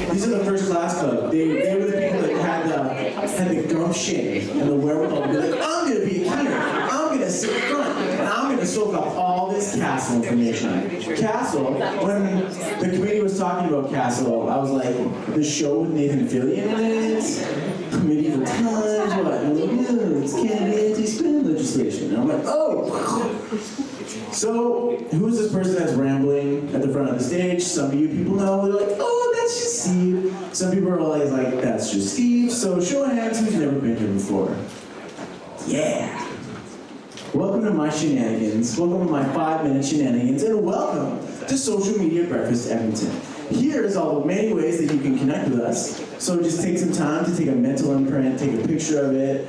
These are the first class club. They were the people that had the gumption and the wherewithal to be like, I'm gonna be a keener. I'm gonna sit front and I'm gonna soak up all this CASL information. CASL, when the committee was talking about CASL, I was like, the show with Nathan Fillion in it, medieval times, what? And I was like, no, it's Canada anti-spin legislation. And I'm like, oh. So, who is this person that's rambling at the front of the stage? Some of you people know, they're like, oh, that's just Steve. Some people are always like, that's just Steve. So, show of hands who's never been here before. Yeah. Welcome to my shenanigans. Welcome to my 5-minute shenanigans. And welcome to Social Media Breakfast Edmonton. Here's all the many ways that you can connect with us. So, just take some time to take a mental imprint, take a picture of it.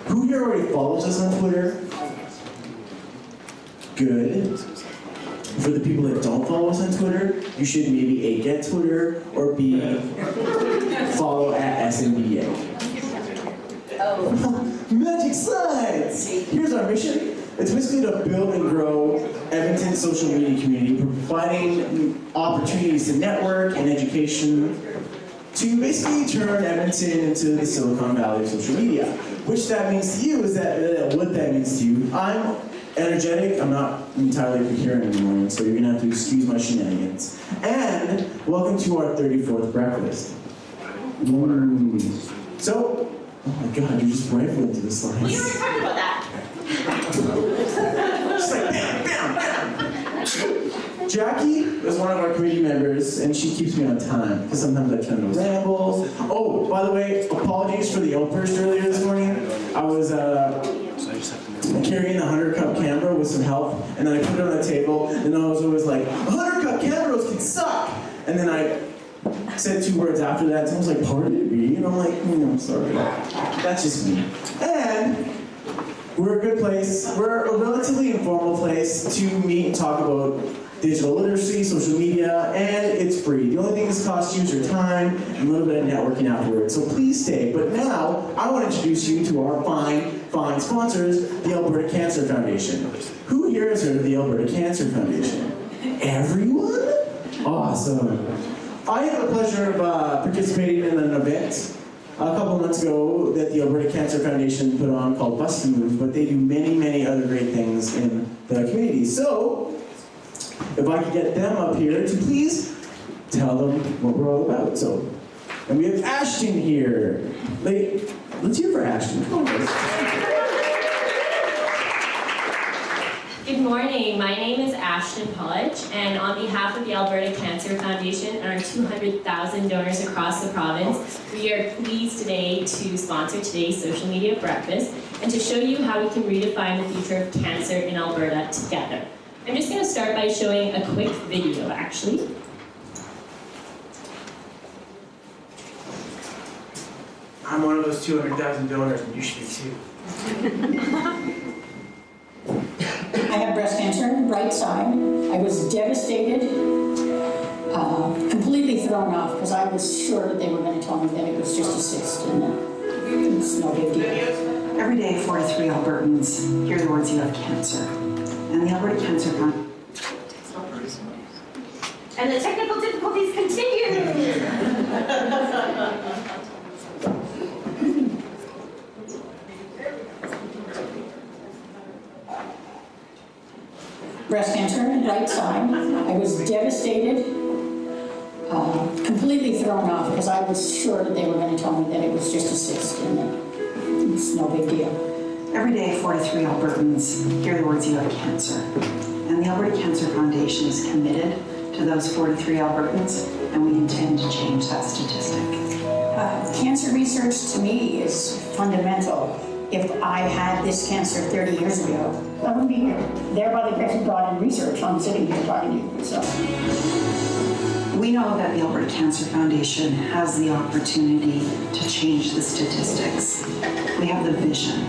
Who here already follows us on Twitter? Good. For the people that don't follow us on Twitter, you should maybe A, get Twitter, or B, follow at SMBYEG. Oh. Magic slides! Here's our mission. It's basically to build and grow Edmonton's social media community, providing opportunities to network and education to basically turn Edmonton into the Silicon Valley of social media. Which that means to you is that, what that means to you, I'm energetic, I'm not entirely coherent anymore, so you're gonna have to excuse my shenanigans. And welcome to our 34th breakfast. So, oh my god, you're just rifling into the slides. We already talked about that. Just like bam, bam, bam. Jackie is one of our committee members, and she keeps me on time, because sometimes I tend to ramble. Oh, by the way, apologies for the outburst earlier this morning. I was carrying the 100-cup Canberra with some help, and then I put it on the table, and I was always like, 100-cup Canberras can suck! And then I said 2 words after that, someone's like, pardon me? And I'm like, I'm sorry. That's just me. And we're a good place, we're a relatively informal place to meet and talk about digital literacy, social media, and it's free. The only thing this costs you is your time and a little bit of networking afterwards. So please stay. But now, I want to introduce you to our fine sponsors, the Alberta Cancer Foundation. Who here has heard of the Alberta Cancer Foundation? Everyone? Awesome. I had the pleasure of participating in an event a couple months ago that the Alberta Cancer Foundation put on called Bust to Move, but they do many, many other great things in the community. So, if I could get them up here to please tell them what we're all about. So, and we have Ashton here. Let's hear for Ashton. Come on, guys. Good morning. My name is Ashton Podge, and on behalf of the Alberta Cancer Foundation and our 200,000 donors across the province, we are pleased today to sponsor today's social media breakfast and to show you how we can redefine the future of cancer in Alberta together. I'm just going to start by showing a quick video, actually. I'm one of those 200,000 donors, and you should be too. I have breast cancer, right side. I was devastated, completely thrown off, because I was sure that they were going to tell me that it was just a cyst, and it's no big deal. Every day, 43 Albertans hear the words, "You have cancer." And the Alberta Cancer Foundation. And the technical difficulties continue. Breast cancer, right side. I was devastated, completely thrown off, because I was sure that they were going to tell me that it was just a cyst, and it's no big deal. Every day, 43 Albertans hear the words, "You have cancer." And the Alberta Cancer Foundation is committed to those 43 Albertans, and we intend to change that statistic. Cancer research, to me, is fundamental. If I had this cancer 30 years ago, I wouldn't be here. There by the grace of God and research, I'm sitting here talking to you. So, We know that the Alberta Cancer Foundation has the opportunity to change the statistics. We have the vision,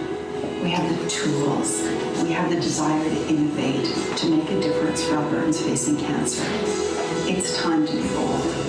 we have the tools, we have the desire to innovate, to make a difference for Albertans facing cancer. It's time to be bold.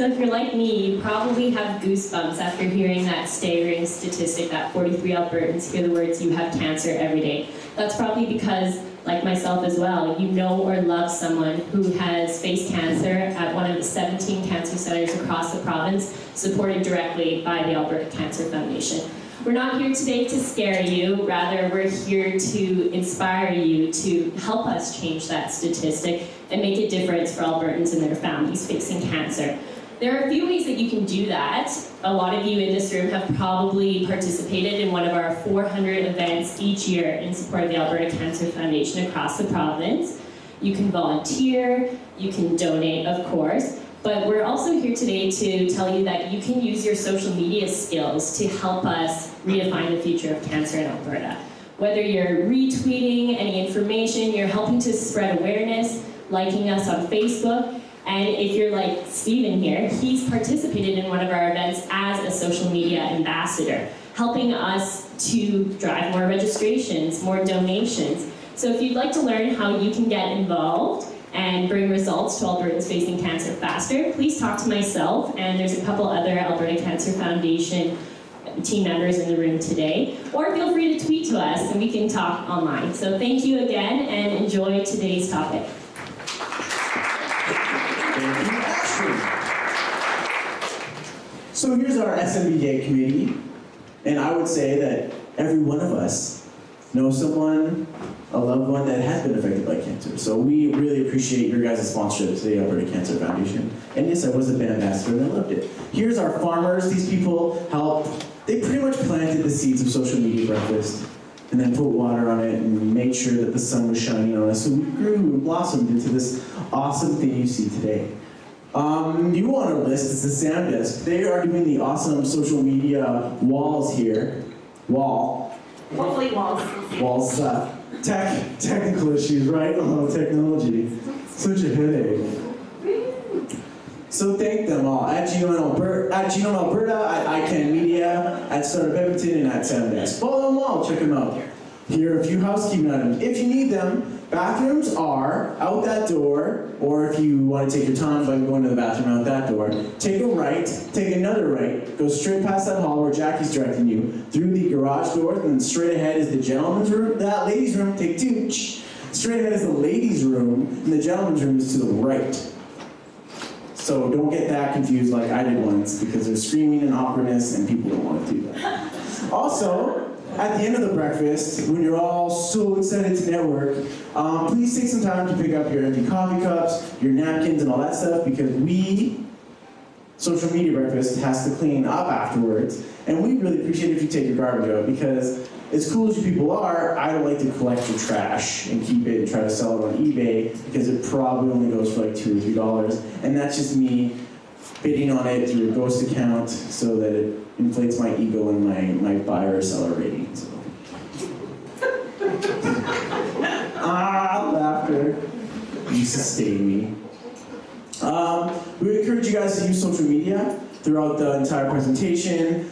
So if you're like me, you probably have goosebumps after hearing that staggering statistic that 43 Albertans hear the words, "you have cancer," every day. That's probably because, like myself as well, you know or love someone who has faced cancer at one of the 17 cancer centers across the province, supported directly by the Alberta Cancer Foundation. We're not here today to scare you, rather we're here to inspire you to help us change that statistic and make a difference for Albertans and their families facing cancer. There are a few ways that you can do that. A lot of you in this room have probably participated in one of our 400 events each year in support of the Alberta Cancer Foundation across the province. You can volunteer, you can donate, of course, but we're also here today to tell you that you can use your social media skills to help us redefine the future of cancer in Alberta. Whether you're retweeting any information, you're helping to spread awareness, liking us on Facebook, and if you're like Stephen here, he's participated in one of our events as a social media ambassador, helping us to drive more registrations, more donations. So if you'd like to learn how you can get involved and bring results to Albertans facing cancer faster, please talk to myself, and there's a couple other Alberta Cancer Foundation team members in the room today, or feel free to tweet to us and we can talk online. So thank you again and enjoy today's topic. So here's our SMBYEG committee, and I would say that every one of us knows someone, a loved one that has been affected by cancer. So we really appreciate your guys' sponsorship to the Alberta Cancer Foundation. And yes, I was a band ambassador and I loved it. Here's our farmers. These people helped. They pretty much planted the seeds of social media breakfast and then put water on it and made sure that the sun was shining on us. So we grew and blossomed into this awesome thing you see today. New on our list is the Sam Desk. They are doing the awesome social media walls here. Hopefully walls. Walls, technical issues, right? Oh, technology. Such a headache. So thank them all. At Genome Alberta, at ICANN Media, at Startup Edmonton, and at Sam Desk. Follow them all, check them out. Here are a few housekeeping items. If you need them, bathrooms are out that door, or if you want to take your time by going to the bathroom out that door, take a right, take another right, go straight past that hall where Jackie's directing you, through the garage door, and then straight ahead is the gentleman's room, that ladies' room, take two, straight ahead is the ladies' room, and the gentleman's room is to the right. So don't get that confused like I did once, because there's screaming and awkwardness, and people don't want to do that. Also, at the end of the breakfast, when you're all so excited to network, please take some time to pick up your empty coffee cups, your napkins, and all that stuff, because Social Media Breakfast has to clean up afterwards, and we really appreciate it if you take your garbage out, because as cool as you people are, I don't like to collect your trash and keep it and try to sell it on eBay, because it probably only goes for like $2 or $3, and that's just me bidding on it through a ghost account so that it inflates my ego and my buyer or seller rating. So. Laughter. You sustain me. We encourage you guys to use social media throughout the entire presentation.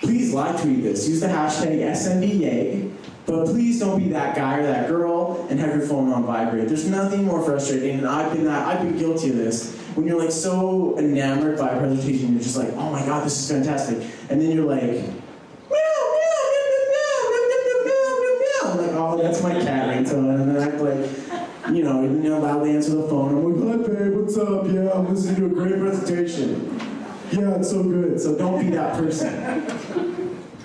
Please live tweet this. Use the hashtag SMBYEG, but please don't be that guy or that girl and have your phone on vibrate. There's nothing more frustrating, and I've been guilty of this. When you're like so enamored by a presentation, you're just like, oh my god, this is fantastic. And then you're like, meow, meow, meow, meow, meow, meow, meow, meow, meow. I'm like, oh, that's my cat ringtone. And then I like, loudly answer the phone. I'm like, hi babe, what's up? Yeah, I'm listening to a great presentation. Yeah, it's so good. So don't be that person.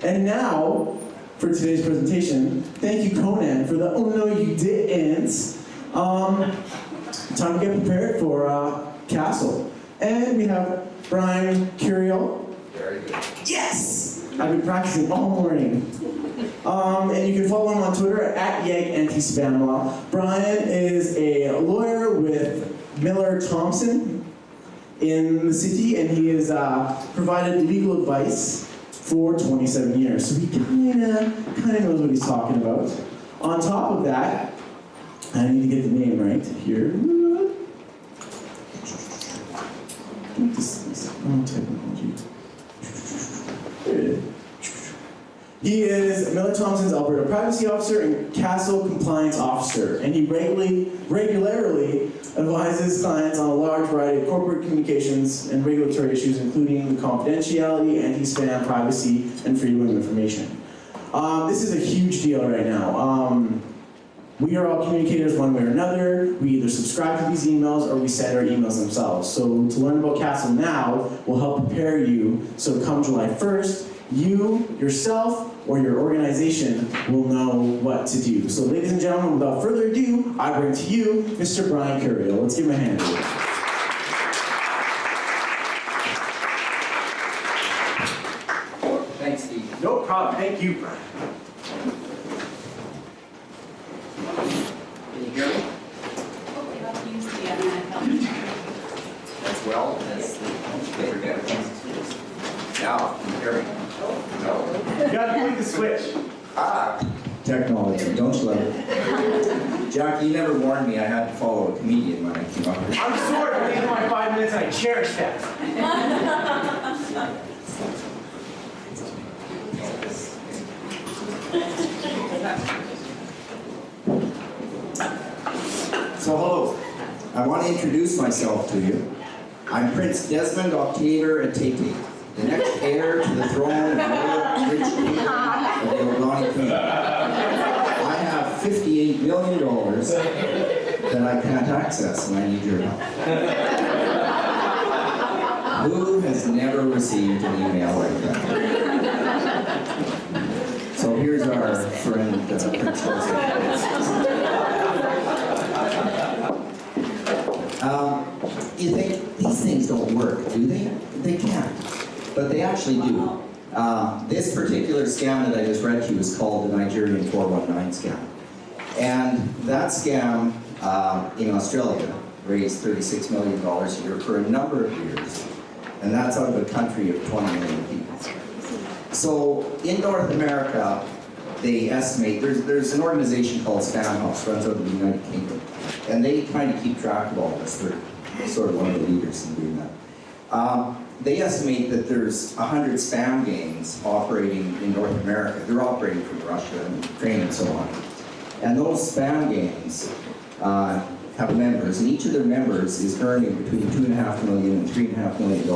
And now, for today's presentation, thank you Conan for the, oh no you didn't. Time to get prepared for CASL. And we have Brian Curial. Very good. Yes! I've been practicing all morning. And you can follow him on Twitter at YEG Anti-Spam Law. Brian is a lawyer with Miller Thompson in the city, and he has provided legal advice for 27 years. So he kind of knows what he's talking about. On top of that, I need to get the name right here. Technology. He is Miller Thompson's Alberta Privacy Officer and CASL Compliance Officer, and he regularly advises clients on a large variety of corporate communications and regulatory issues, including confidentiality, anti-spam, privacy, and freedom of information. This is a huge deal right now. We are all communicators one way or another. We either subscribe to these emails or we send our emails themselves. So to learn about CASL now will help prepare you so come July 1st, you, yourself, or your organization will know what to do. So ladies and gentlemen, without further ado, I bring to you Mr. Brian Curial. Let's give him a hand. Thanks, Steve. No problem. Thank you, Brian. Can you hear me? As well as the internet. Now, can you hear me? No. You gotta point the switch. Technology, don't you love it? Jack, you never warned me I had to follow a comedian when I came up here. I'm sorry, but these are my 5 minutes and I cherish that. So hello, I want to introduce myself to you. I'm Prince Desmond Octaver Atete, the next heir to the throne of the royal rich kingdom of the Ohlone Kingdom. I have $58 million that I can't access and I need your help. Who has never received an email like that? So here's our friend Prince Joseph. You think these things don't work, do they? They can't, but they actually do. This particular scam that I just read to you is called the Nigerian 419 scam. And that scam in Australia raised $36 million a year for a number of years. And that's out of a country of 20 million people. So in North America, they estimate, there's an organization called Spam House, runs out of the United Kingdom. And they kind of keep track of all this. They're sort of one of the leaders in doing that. They estimate that there's 100 spam gangs operating in North America. They're operating from Russia and Ukraine and so on. And those spam gangs have members, and each of their members is earning between $2.5 million and $3.5 million a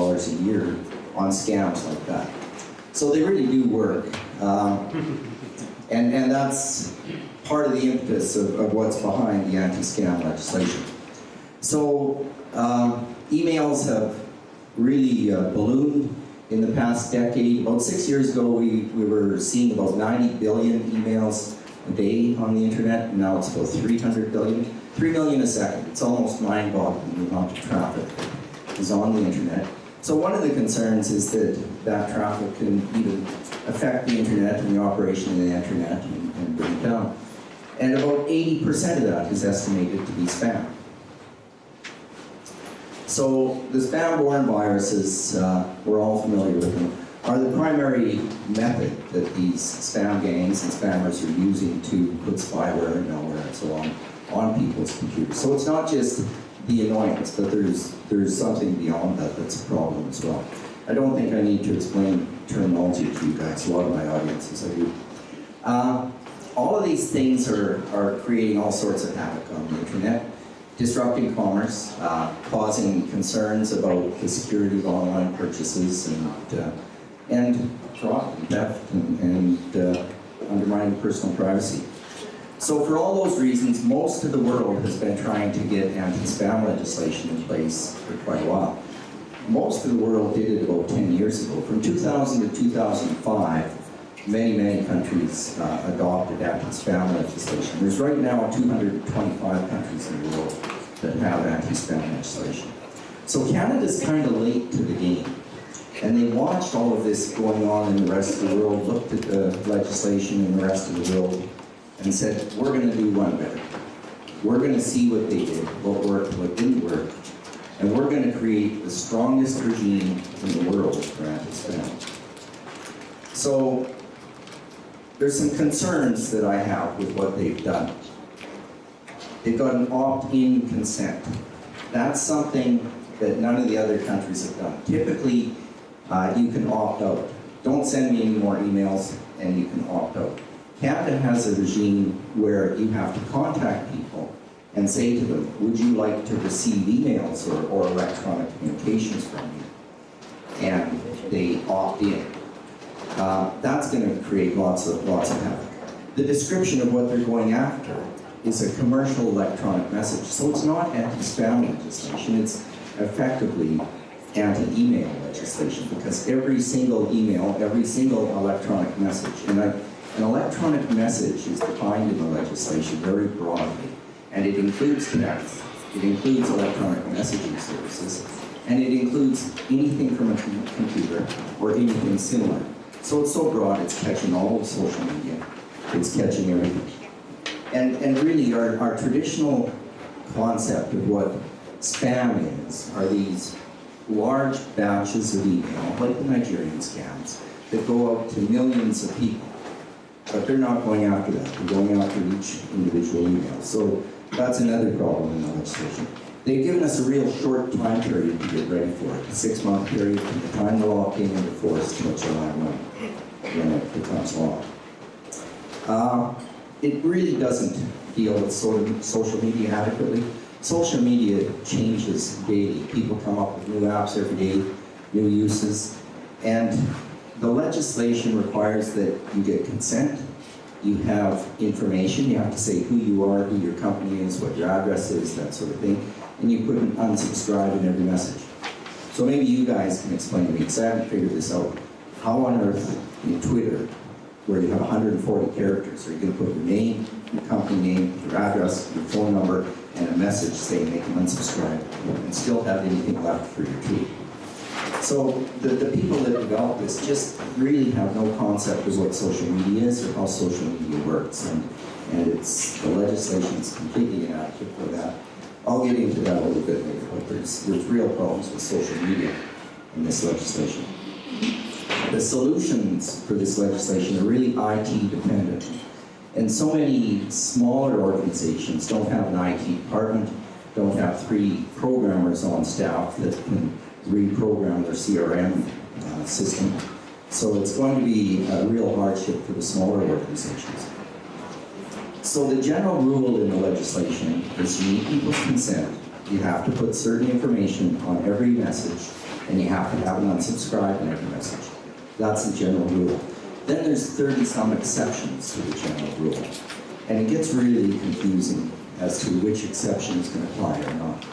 year on scams like that. So they really do work. And that's part of the impetus of what's behind the anti-scam legislation. So emails have really ballooned in the past decade. About 6 years ago, we were seeing about 90 billion emails a day on the internet, and now it's about 300 billion. 3 million a second. It's almost mind-boggling the amount of traffic is on the internet. So one of the concerns is that that traffic can even affect the internet and the operation of the internet and bring it down. And about 80% of that is estimated to be spam. So the spam-borne viruses, we're all familiar with them, are the primary method that these spam gangs and spammers are using to put spyware and malware and so on people's computers. So it's not just the annoyance, but there's something beyond that that's a problem as well. I don't think I need to explain terminology to you guys, a lot of my audiences I do. All of these things are creating all sorts of havoc on the internet, disrupting commerce, causing concerns about the security of online purchases and fraud and theft and undermining personal privacy. So for all those reasons, most of the world has been trying to get anti-spam legislation in place for quite a while. Most of the world did it about 10 years ago. From 2000 to 2005, many countries adopted anti-spam legislation. There's right now 225 countries in the world that have anti-spam legislation. So Canada's kind of late to the game. And they watched all of this going on in the rest of the world, looked at the legislation in the rest of the world, and said, we're going to do one better. We're going to see what they did, what worked, what didn't work, and we're going to create the strongest regime in the world for anti-spam. So there's some concerns that I have with what they've done. They've got an opt-in consent. That's something that none of the other countries have done. Typically, you can opt out. Don't send me any more emails. and you can opt out. Canada has a regime where you have to contact people and say to them, would you like to receive emails or electronic communications from me? And they opt in. That's going to create lots of havoc. The description of what they're going after is a commercial electronic message. So it's not anti-spam legislation, it's effectively anti-email legislation, because every single email, every single electronic message, and an electronic message is defined in the legislation very broadly, and it includes text, it includes electronic messaging services, and it includes anything from a computer or anything similar. So it's so broad, it's catching all of social media, it's catching everything. And really, our traditional concept of what spam is are these large batches of email, like the Nigerian scams, that go out to millions of people. But they're not going after that. They're going after each individual email. So that's another problem in the legislation. They've given us a real short time period to get ready for it, a 6-month period from the time the law came into force to July 1, when it becomes law. It really doesn't deal with social media adequately. Social media changes daily. People come up with new apps every day, new uses, and the legislation requires that you get consent, you have information, you have to say who you are, who your company is, what your address is, that sort of thing, and you put an unsubscribe in every message. So maybe you guys can explain to me, because I haven't figured this out. How on earth in Twitter, where you have 140 characters, are you going to put your name, your company name, your address, your phone number, and a message saying they can unsubscribe, and still have anything left for your tweet? So the people that develop this just really have no concept of what social media is or how social media works, and the legislation is completely inadequate for that. I'll get into that a little bit later, but there's real problems with social media in this legislation. The solutions for this legislation are really IT dependent. And so many smaller organizations don't have an IT department, don't have 3 programmers on staff that can reprogram their CRM system. So it's going to be a real hardship for the smaller organizations. So the general rule in the legislation is you need people's consent. You have to put certain information on every message, and you have to have an unsubscribe in every message. That's the general rule. Then there's 30-some exceptions to the general rule. And it gets really confusing as to which exception is going to apply or not.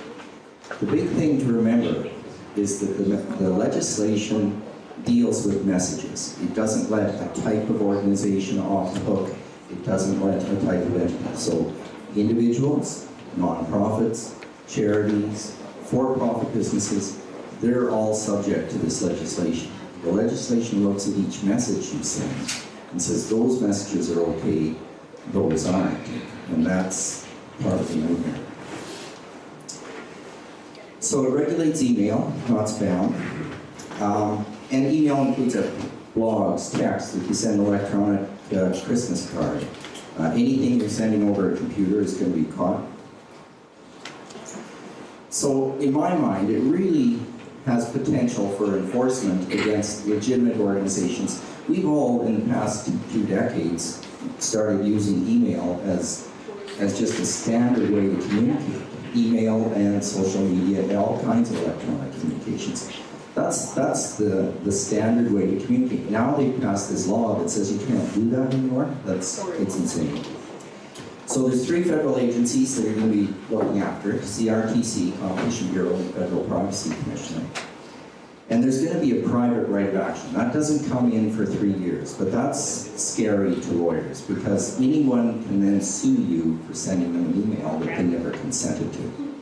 The big thing to remember is that the legislation deals with messages. It doesn't let a type of organization off the hook. It doesn't let a type of entity. So individuals, nonprofits, charities, for-profit businesses, they're all subject to this legislation. The legislation looks at each message you send and says those messages are okay, those aren't. And that's part of the movement. So it regulates email, not spam. And email includes blogs, text, if you send an electronic Christmas card. Anything you're sending over a computer is going to be caught. So in my mind, it really has potential for enforcement against legitimate organizations. We've all, in the past 2 decades, started using email as just a standard way to communicate. Email and social media and all kinds of electronic communications. That's the standard way to communicate. Now they've passed this law that says you can't do that anymore. It's insane. So there's 3 federal agencies that are going to be looking after it: CRTC, Competition Bureau, and Federal Privacy Commissioner. And there's going to be a private right of action. That doesn't come in for 3 years, but that's scary to lawyers because anyone can then sue you for sending them an email that they never consented to.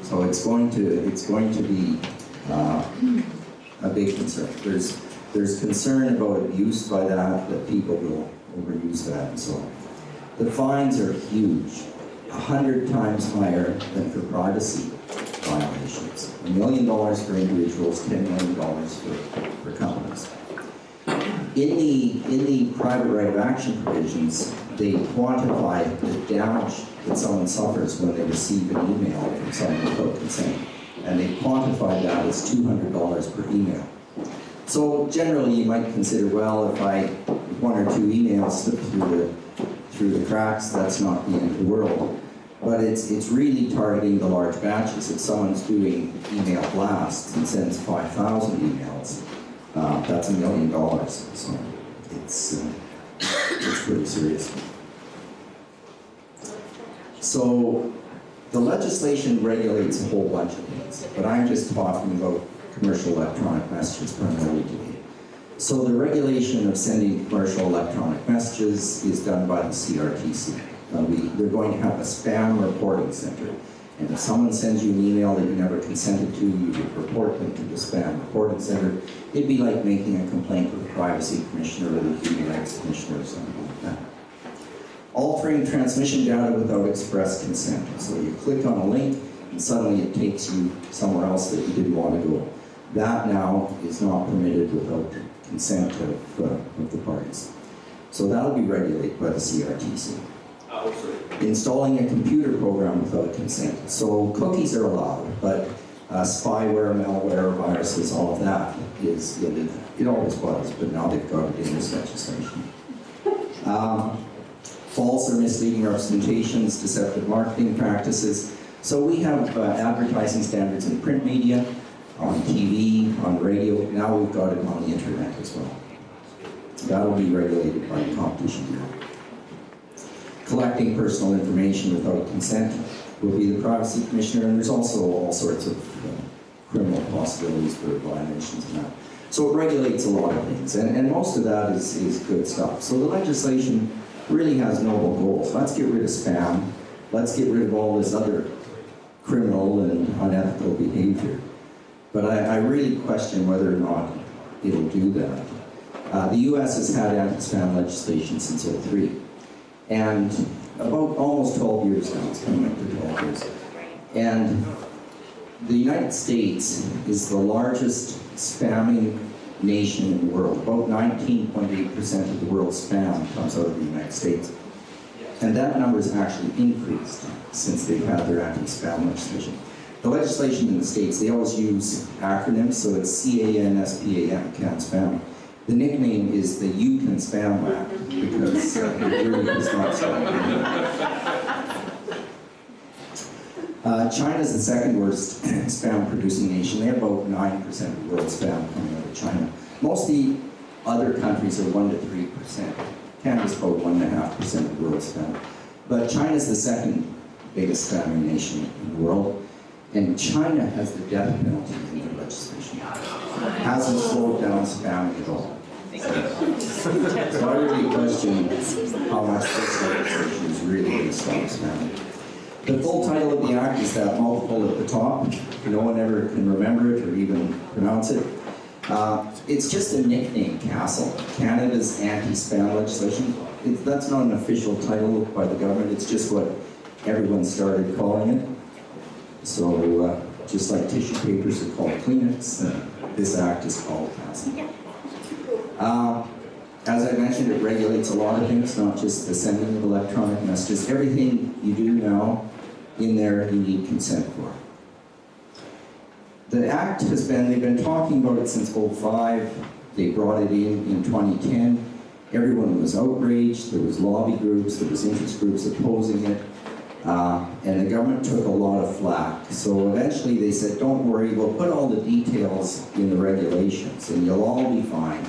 So it's going to be a big concern. There's concern about abuse by that people will overuse that and so on. The fines are huge, 100 times higher than for privacy violations. $1 million for individuals, $10 million for companies. In the private right of action provisions, they quantify the damage that someone suffers when they receive an email from someone without consent. And they quantify that as $200 per email. So generally you might consider, well, if one or two emails slip through the cracks, that's not the end of the world. But it's really targeting the large batches. If someone's doing email blasts and sends 5,000 emails, that's $1 million. So it's pretty serious. So the legislation regulates a whole bunch of things, but I'm just talking about commercial electronic messages primarily today. So the regulation of sending commercial electronic messages is done by the CRTC. They're going to have a spam reporting center. And if someone sends you an email that you never consented to, you would report them to the spam reporting center. It'd be like making a complaint with the privacy commissioner or the human rights commissioner or something like that. Altering transmission data without express consent. So you click on a link and suddenly it takes you somewhere else that you didn't want to go. That now is not permitted without consent of the parties. So that'll be regulated by the CRTC. Installing a computer program without consent. So cookies are allowed, but spyware, malware, viruses, all of that is, it always was, but now they've got it in this legislation. False or misleading representations, deceptive marketing practices. So we have advertising standards in print media, on TV, on radio. Now we've got it on the internet as well. That'll be regulated by the Competition Bureau. Collecting personal information without consent will be the Privacy Commissioner, and there's also all sorts of criminal possibilities for violations and that. So it regulates a lot of things, and most of that is good stuff. So the legislation really has noble goals. Let's get rid of spam. Let's get rid of all this other criminal and unethical behavior. But I really question whether or not it'll do that. The US has had anti-spam legislation since '03. And about almost 12 years now, it's coming up to 12 years. And the United States is the largest spamming nation in the world. About 19.8% of the world's spam comes out of the United States. And that number has actually increased since they've had their anti-spam legislation. The legislation in the States, they always use acronyms, so it's CANSPAM, CAN Spam. The nickname is the You Can Spam Act, because it really is not spam. China's the second worst spam producing nation. They have about 9% of the world's spam coming out of China. Most of the other countries are 1 to 3%. Canada's about 1.5% of the world's spam. But China's the second biggest spamming nation in the world. And China has the death penalty in their legislation. Hasn't slowed down spamming at all. So I really question how much this legislation is really going to stop spamming. The full title of the act is that multiple at the top. No one ever can remember it or even pronounce it. It's just a nickname, CASL, Canada's anti-spam legislation. That's not an official title by the government. It's just what everyone started calling it. So just like tissue papers are called Kleenex, this act is called CASL. As I mentioned, it regulates a lot of things, not just the sending of electronic messages. Everything you do now in there, you need consent for. The act has been, they've been talking about it since '05. They brought it in 2010. Everyone was outraged. There was lobby groups, there was interest groups opposing it. And the government took a lot of flack. So eventually they said, don't worry, we'll put all the details in the regulations and you'll all be fine.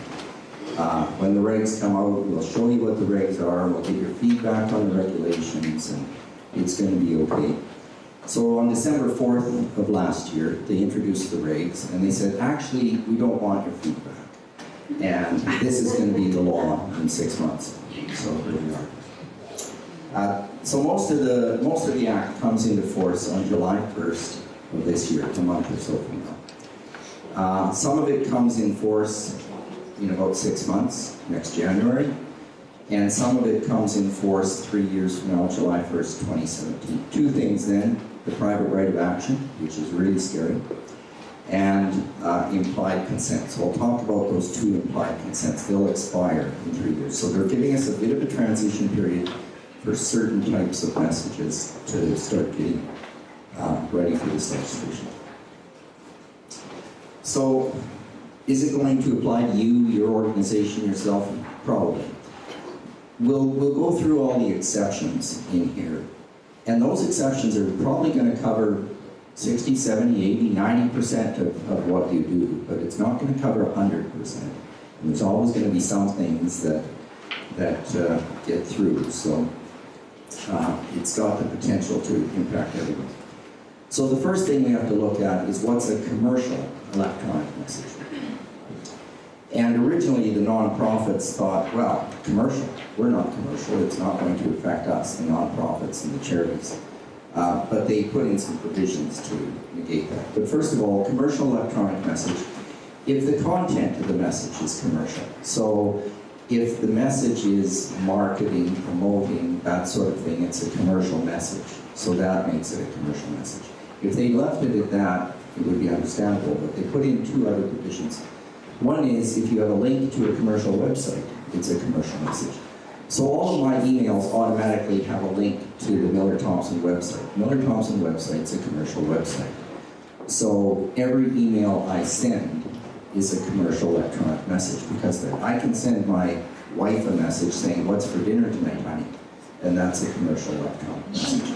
When the regs come out, we'll show you what the regs are, we'll get your feedback on the regulations, and it's going to be okay. So on December 4th of last year, they introduced the regs, and they said, actually, we don't want your feedback. And this is going to be the law in 6 months. So here we are. So most of the act comes into force on July 1st of this year, a month or so from now. Some of it comes in force in about 6 months, next January, and some of it comes in force 3 years from now, July 1st, 2017. Two things then, the private right of action, which is really scary, and implied consent. So I'll talk about those two implied consents. They'll expire in 3 years. So they're giving us a bit of a transition period for certain types of messages to start getting ready for this legislation. So, is it going to apply to you, your organization, yourself? Probably. we'll go through all the exceptions in here. And those exceptions are probably going to cover 60, 70, 80, 90% of what you do, but it's not going to cover 100%. And there's always going to be some things that get through, so it's got the potential to impact everyone. So the first thing we have to look at is what's a commercial electronic message. And originally the nonprofits thought, well, commercial, we're not commercial, it's not going to affect us, the nonprofits and the charities. But they put in some provisions to negate that. But first of all, commercial electronic message, if the content of the message is commercial. So if the message is marketing, promoting, that sort of thing, it's a commercial message. So that makes it a commercial message. If they left it at that, it would be understandable, but they put in two other provisions. One is if you have a link to a commercial website, it's a commercial message. So all of my emails automatically have a link to the Miller-Thomson website. Miller-Thomson website's a commercial website. So every email I send is a commercial electronic message, because I can send my wife a message saying, "What's for dinner tonight, honey?" And that's a commercial electronic message.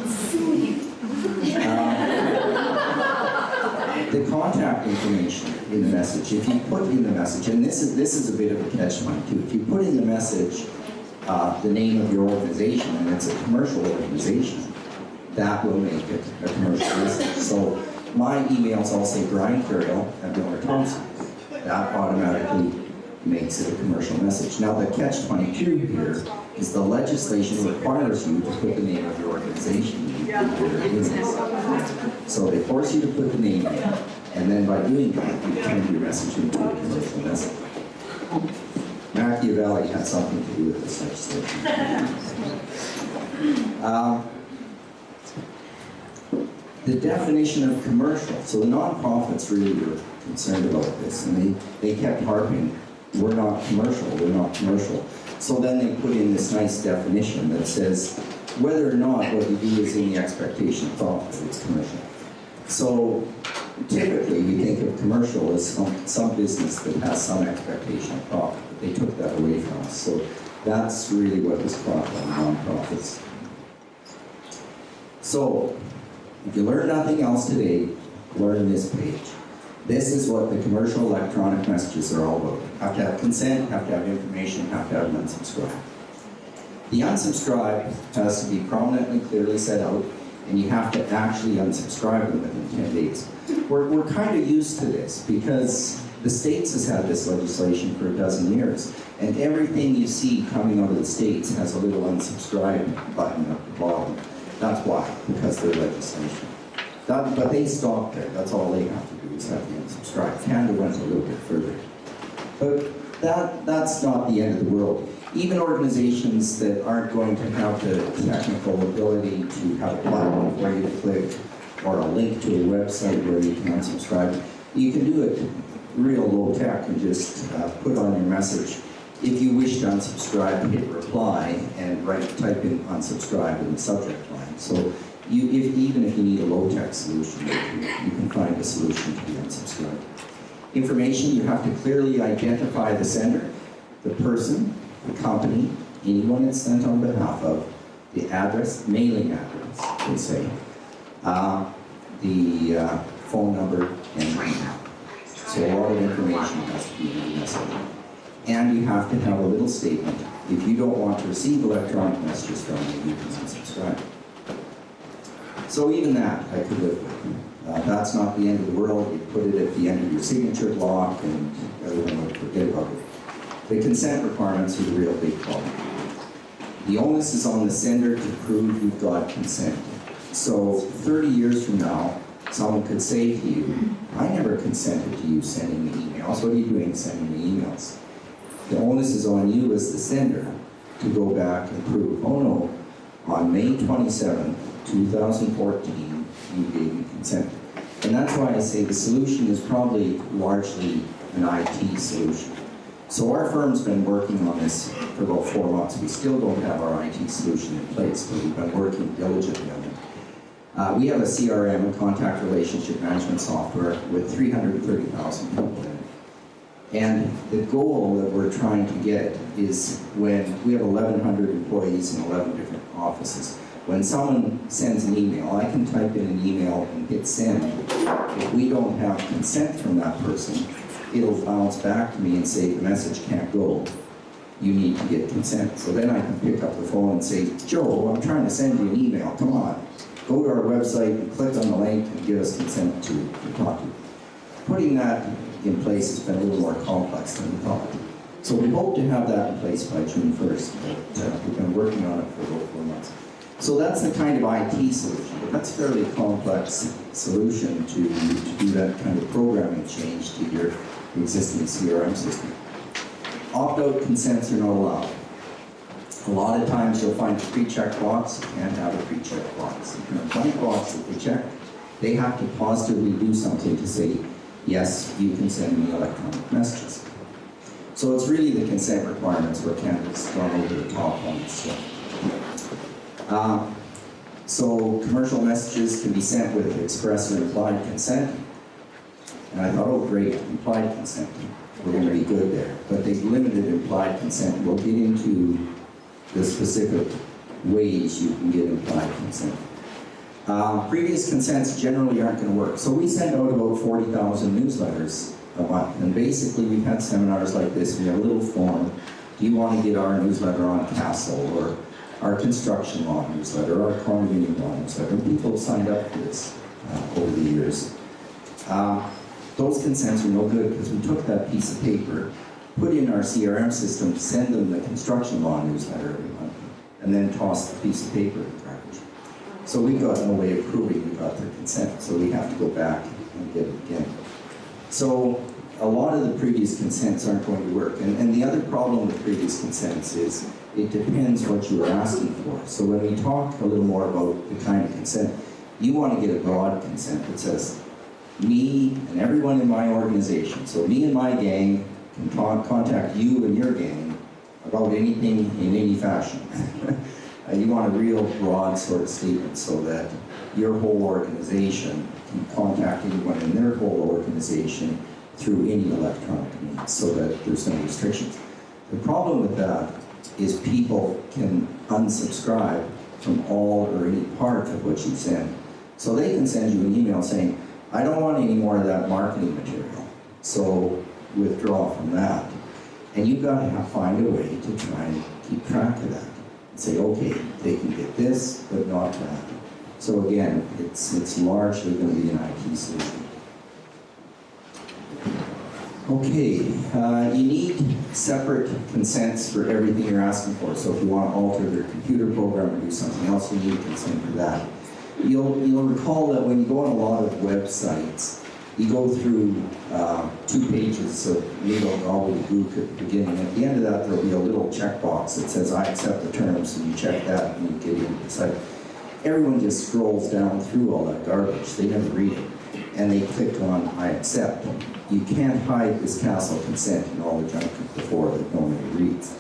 The contact information in the message, if you put in the message, and this is a bit of a catch-22, if you put in the message the name of your organization, and it's a commercial organization, that will make it a commercial message. So my emails all say Brian Curial and Miller-Thomson. That automatically makes it a commercial message. Now the catch-22 here is the legislation requires you to put the name of your organization in your emails. So they force you to put the name in, and then by doing that, you turn your message into a commercial message. Machiavelli had something to do with this legislation. The definition of commercial. So the nonprofits really were concerned about this, and they kept harping, we're not commercial, we're not commercial. So then they put in this nice definition that says, whether or not what you do is in the expectation of profit, it's commercial. So typically we think of commercial as some business that has some expectation of profit, but they took that away from us. So that's really what was brought on nonprofits. So if you learn nothing else today, learn this page. This is what the commercial electronic messages are all about. Have to have consent, have to have information, have to have an unsubscribe. The unsubscribe has to be prominently, clearly set out, and you have to actually unsubscribe them within 10 days. We're kind of used to this because the States has had this legislation for a dozen years, and everything you see coming out of the States has a little unsubscribe button at the bottom. That's why, because their legislation. But they stopped there. That's all they have to do is have the unsubscribe. Canada went a little bit further. But that's not the end of the world. Even organizations that aren't going to have the technical ability to have a platform for you to click or a link to a website where you can unsubscribe, you can do it real low tech and just put on your message. If you wish to unsubscribe, hit reply and type in unsubscribe in the subject line. So even if you need a low-tech solution, you can find a solution to be unsubscribed. Information, you have to clearly identify the sender, the person, the company, anyone it's sent on behalf of, the address, mailing address, they say, the phone number, and the email. So a lot of information has to be in the message. And you have to have a little statement. If you don't want to receive electronic messages from me, you can unsubscribe. So even that I could live with. That's not the end of the world. You put it at the end of your signature block and everyone would forget about it. The consent requirements are the real big problem. The onus is on the sender to prove you've got consent. So 30 years from now, someone could say to you, I never consented to you sending me emails. What are you doing sending me emails? The onus is on you as the sender to go back and prove, oh no, on May 27, 2014, you gave me consent. And that's why I say the solution is probably largely an IT solution. So our firm's been working on this for about 4 months. We still don't have our IT solution in place, but we've been working diligently on it. We have a CRM, contact relationship management software, with 330,000 people in it. And the goal that we're trying to get is when we have 1,100 employees in 11 different offices. When someone sends an email, I can type in an email and hit send. If we don't have consent from that person, it'll bounce back to me and say the message can't go. You need to get consent. So then I can pick up the phone and say, Joe, I'm trying to send you an email. Come on. Go to our website and click on the link and give us consent to talk to you. Putting that in place has been a little more complex than we thought. So we hope to have that in place by June 1st, but we've been working on it for about 4 months. So that's the kind of IT solution, but that's a fairly complex solution to do that kind of programming change to your existing CRM system. Opt-out consents are not allowed. A lot of times you'll find a pre-check box, you can't have a pre-check box. In a blank box that they check, they have to positively do something to say, yes, you can send me electronic messages. So it's really the consent requirements where Canada's gone over the top on this stuff. So commercial messages can be sent with express or implied consent. And I thought, oh great, implied consent. We're going to be good there. But they've limited implied consent. We'll get into the specific ways you can get implied consent. Previous consents generally aren't going to work. So we send out about 40,000 newsletters a month. And basically we've had seminars like this. We have a little form. Do you want to get our newsletter on CASL or our construction law newsletter, our condominium law newsletter? And people have signed up for this over the years. Those consents are no good because we took that piece of paper, put in our CRM system, send them the construction law newsletter every month, and then toss the piece of paper in the garbage. So we've got no way of proving we got their consent, so we have to go back and get it again. So a lot of the previous consents aren't going to work. And the other problem with previous consents is it depends what you are asking for. So when we talk a little more about the kind of consent, you want to get a broad consent that says, me and everyone in my organization, so me and my gang can contact you and your gang about anything in any fashion. You want a real broad sort of statement so that your whole organization can contact anyone in their whole organization through any electronic means so that there's no restrictions. The problem with that is people can unsubscribe from all or any part of what you send. So they can send you an email saying, I don't want any more of that marketing material, so withdraw from that. And you've got to find a way to try and keep track of that. And say, okay, they can get this, but not that. So again, it's largely going to be an IT solution. Okay, you need separate consents for everything you're asking for. So if you want to alter their computer program or do something else, you need consent for that. You'll recall that when you go on a lot of websites, you go through 2 pages of legal gobbledygook at the beginning. At the end of that, there'll be a little checkbox that says, I accept the terms, and you check that, and you get into the site. Everyone just scrolls down through all that garbage. They never read it. And they click on, I accept. You can't hide this CASL consent in all the junk before that no one ever reads.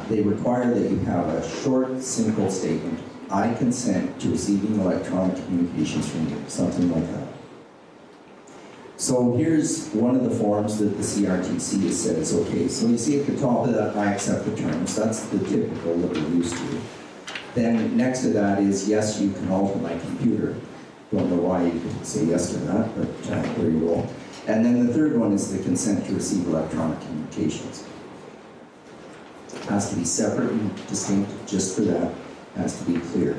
They require that you have a short, simple statement. I consent to receiving electronic communications from you, something like that. So here's one of the forms that the CRTC has said is okay. So you see at the top of that, I accept the terms. That's the typical that we're used to. Then next to that is, yes, you can alter my computer. Don't know why you could say yes to that, but there you go. And then the third one is the consent to receive electronic communications. It has to be separate and distinct just for that. It has to be clear.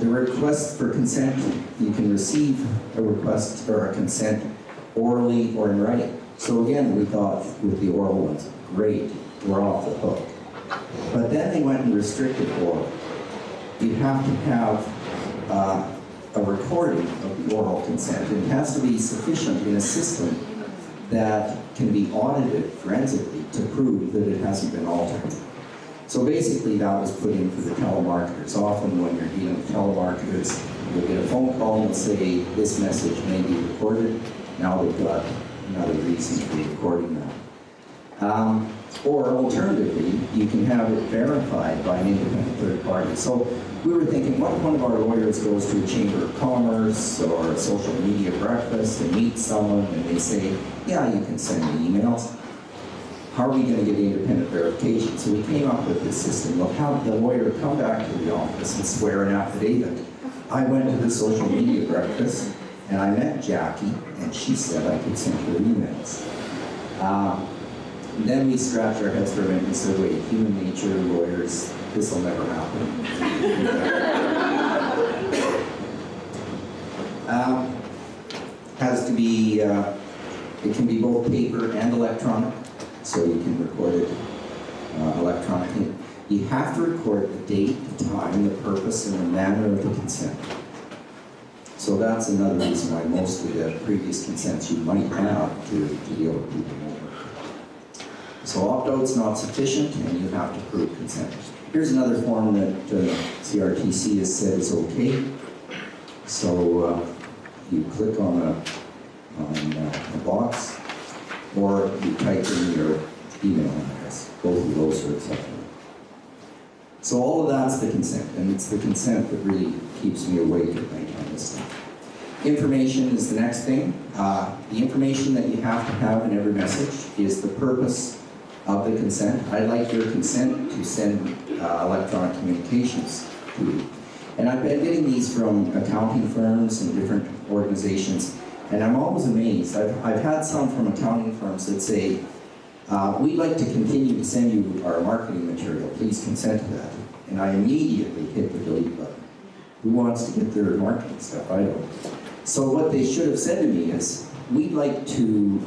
The request for consent, you can receive a request or a consent orally or in writing. So again, we thought with the oral ones, great, we're off the hook. But then they went and restricted oral. You have to have a recording of the oral consent. It has to be sufficient in a system that can be audited forensically to prove that it hasn't been altered. So basically that was put in for the telemarketers. Often when you're dealing with telemarketers, you'll get a phone call and say, this message may be recorded. Now they've got another reason for recording that. Or alternatively, you can have it verified by an independent third party. So we were thinking, what if one of our lawyers goes to a chamber of commerce or a social media breakfast and meets someone and they say, yeah, you can send me emails. How are we going to get independent verification? So we came up with this system. We'll have the lawyer come back to the office and swear an affidavit. I went to the social media breakfast and I met Jackie and she said I could send her emails. Then we scratched our heads for a minute and said, wait, human nature, lawyers, this will never happen. Has to be, it can be both paper and electronic, so you can record it electronically. You have to record the date, the time, the purpose, and the manner of the consent. So that's another reason why most of the previous consents you might have to deal with people over. So opt-out's not sufficient, and you have to prove consent. Here's another form that CRTC has said is okay. So you click on a box, or you type in your email address. Both of those are acceptable. So all of that's the consent, and it's the consent that really keeps me awake at night on this stuff. Information is the next thing. The information that you have to have in every message is the purpose of the consent. I'd like your consent to send electronic communications to you. And I've been getting these from accounting firms and different organizations, and I'm always amazed. I've had some from accounting firms that say, we'd like to continue to send you our marketing material, please consent to that. And I immediately hit the delete button. Who wants to get their marketing stuff? I don't. So what they should have said to me is, we'd like to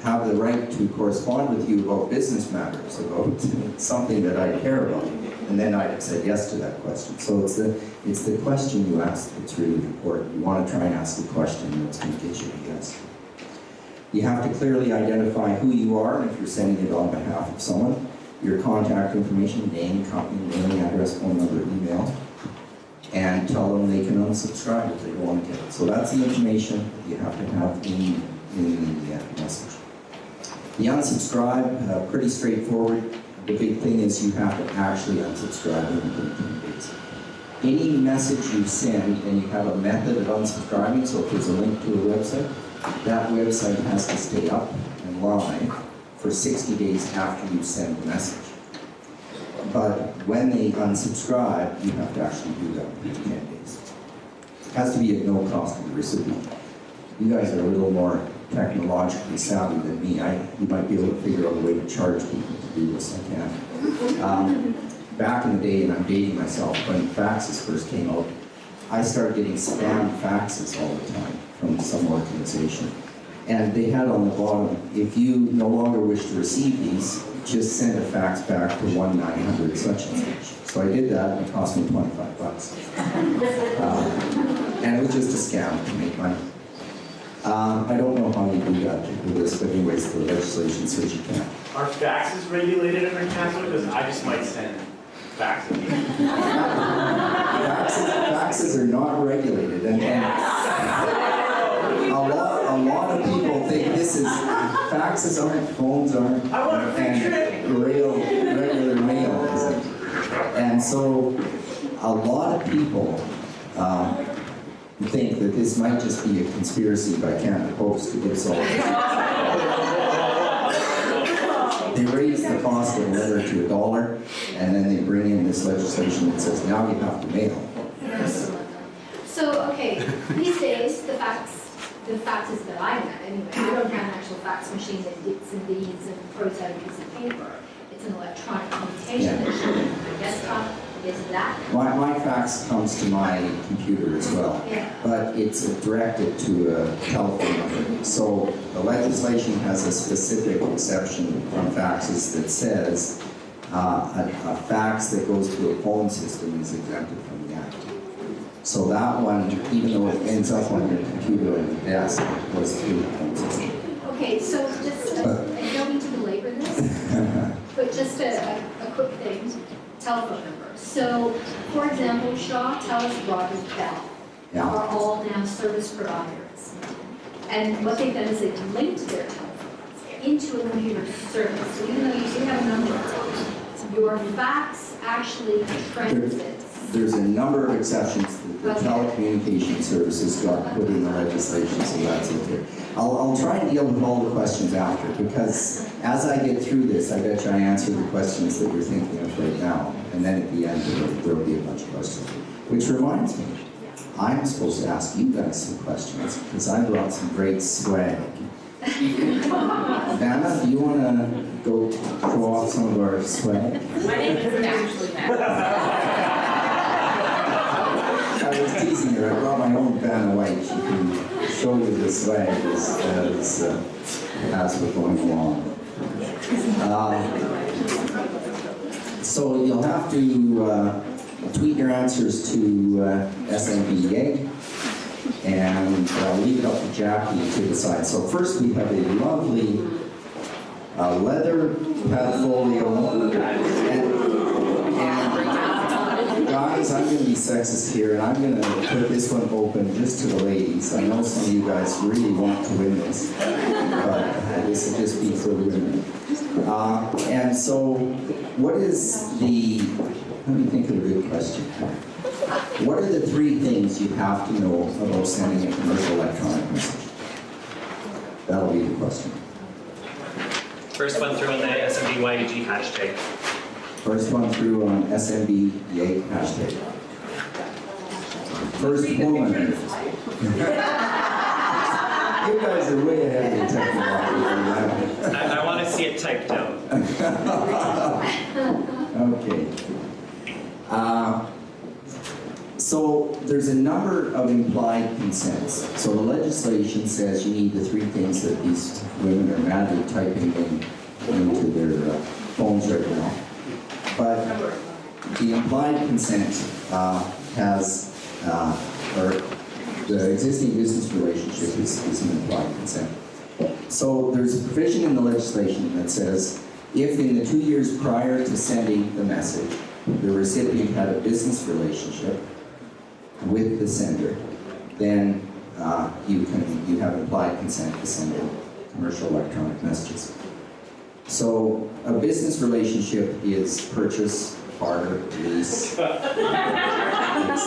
have the right to correspond with you about business matters, about something that I care about. And then I'd have said yes to that question. So it's the question you ask that's really important. You want to try and ask the question that's going to get you a yes. You have to clearly identify who you are, and if you're sending it on behalf of someone, your contact information, name, company, mailing address, phone number, email, and tell them they can unsubscribe if they don't want to get it. So that's the information that you have to have in the message. The unsubscribe, pretty straightforward. The big thing is you have to actually unsubscribe within 10 days. Any message you send and you have a method of unsubscribing, so if there's a link to a website, that website has to stay up and live for 60 days after you send the message. But when they unsubscribe, you have to actually do that within 10 days. It has to be at no cost to the recipient. You guys are a little more technologically savvy than me. You might be able to figure out a way to charge people to do this. I can't. Back in the day, and I'm dating myself, when faxes first came out, I started getting spam faxes all the time from some organization. And they had on the bottom, if you no longer wish to receive these, just send a fax back to 1-900 such and such. So I did that, and it cost me $25. And it was just a scam to make money. I don't know how you do that with this, but anyways, the legislation says you can. Are faxes regulated under CASL? Because I just might send faxes. Faxes are not regulated, and a lot of people think this is, faxes aren't, phones aren't, I want a free trip. and regular mail isn't. And so a lot of people think that this might just be a conspiracy by Canada Post to get sold. They raise the cost of a letter to $1, and then they bring in this legislation that says now you have to mail. So, okay, these days, the faxes that I have, anyway, I don't have an actual fax machine that dips and beads and throws out a piece of paper. It's an electronic communication machine on my desktop. Is that? My fax comes to my computer as well, but it's directed to a telephone number. So the legislation has a specific exception on faxes that says a fax that goes to a phone system is exempted from the act. So that one, even though it ends up on your computer and the desk, goes through the phone system. Okay, so just, I don't mean to belabor this, but just a quick thing, telephone number. So, for example, Shaw, Telus, Rogers, Bell are all now service providers. And what they've done is they've linked their telephones into a computer service. So even though you do have a number, your fax actually transits there's a number of exceptions that the telecommunication services got put in the legislation, so that's okay. I'll try and deal with all the questions after, because as I get through this, I bet you I answer the questions that you're thinking of right now, and then at the end there'll be a bunch of questions. Which reminds me, I'm supposed to ask you guys some questions, because I brought some great swag. Vanna, do you want to go show off some of our swag? My name isn't actually Vanna. I was teasing her. I brought my own Vanna White. She can show you the swag as we're going along. So you'll have to tweet your answers to SMBYEG. And leave it up to Jackie to decide. So first we have a lovely leather padfolio. And guys, I'm going to be sexist here, and I'm going to put this one open just to the ladies. I know some of you guys really want to win this, but this will just be for the women. And so what is the, let me think of a good question. What are the three things you have to know about sending a commercial electronic message? That'll be the question. First one through on the SMBYEG hashtag. First one through on SMBYEG hashtag. First woman. You guys are way ahead of the technology. I want to see it typed out. Okay. So there's a number of implied consents. So the legislation says you need the three things that these women are madly typing into their phones right now. But the implied consent has, or the existing business relationship is an implied consent. So there's a provision in the legislation that says if in the 2 years prior to sending the message, the recipient had a business relationship with the sender, then you have implied consent to send in commercial electronic messages. So a business relationship is purchase, barter, lease, acceptance.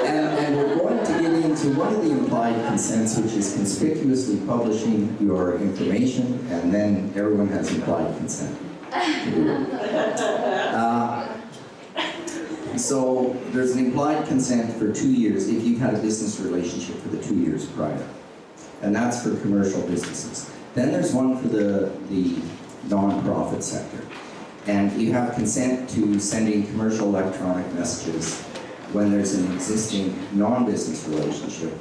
And we're going to get into one of the implied consents, which is conspicuously publishing your information, and then everyone has implied consent. So there's an implied consent for 2 years if you've had a business relationship for the 2 years prior. And that's for commercial businesses. Then there's one for the non-profit sector. And you have consent to sending commercial electronic messages when there's an existing non-business relationship.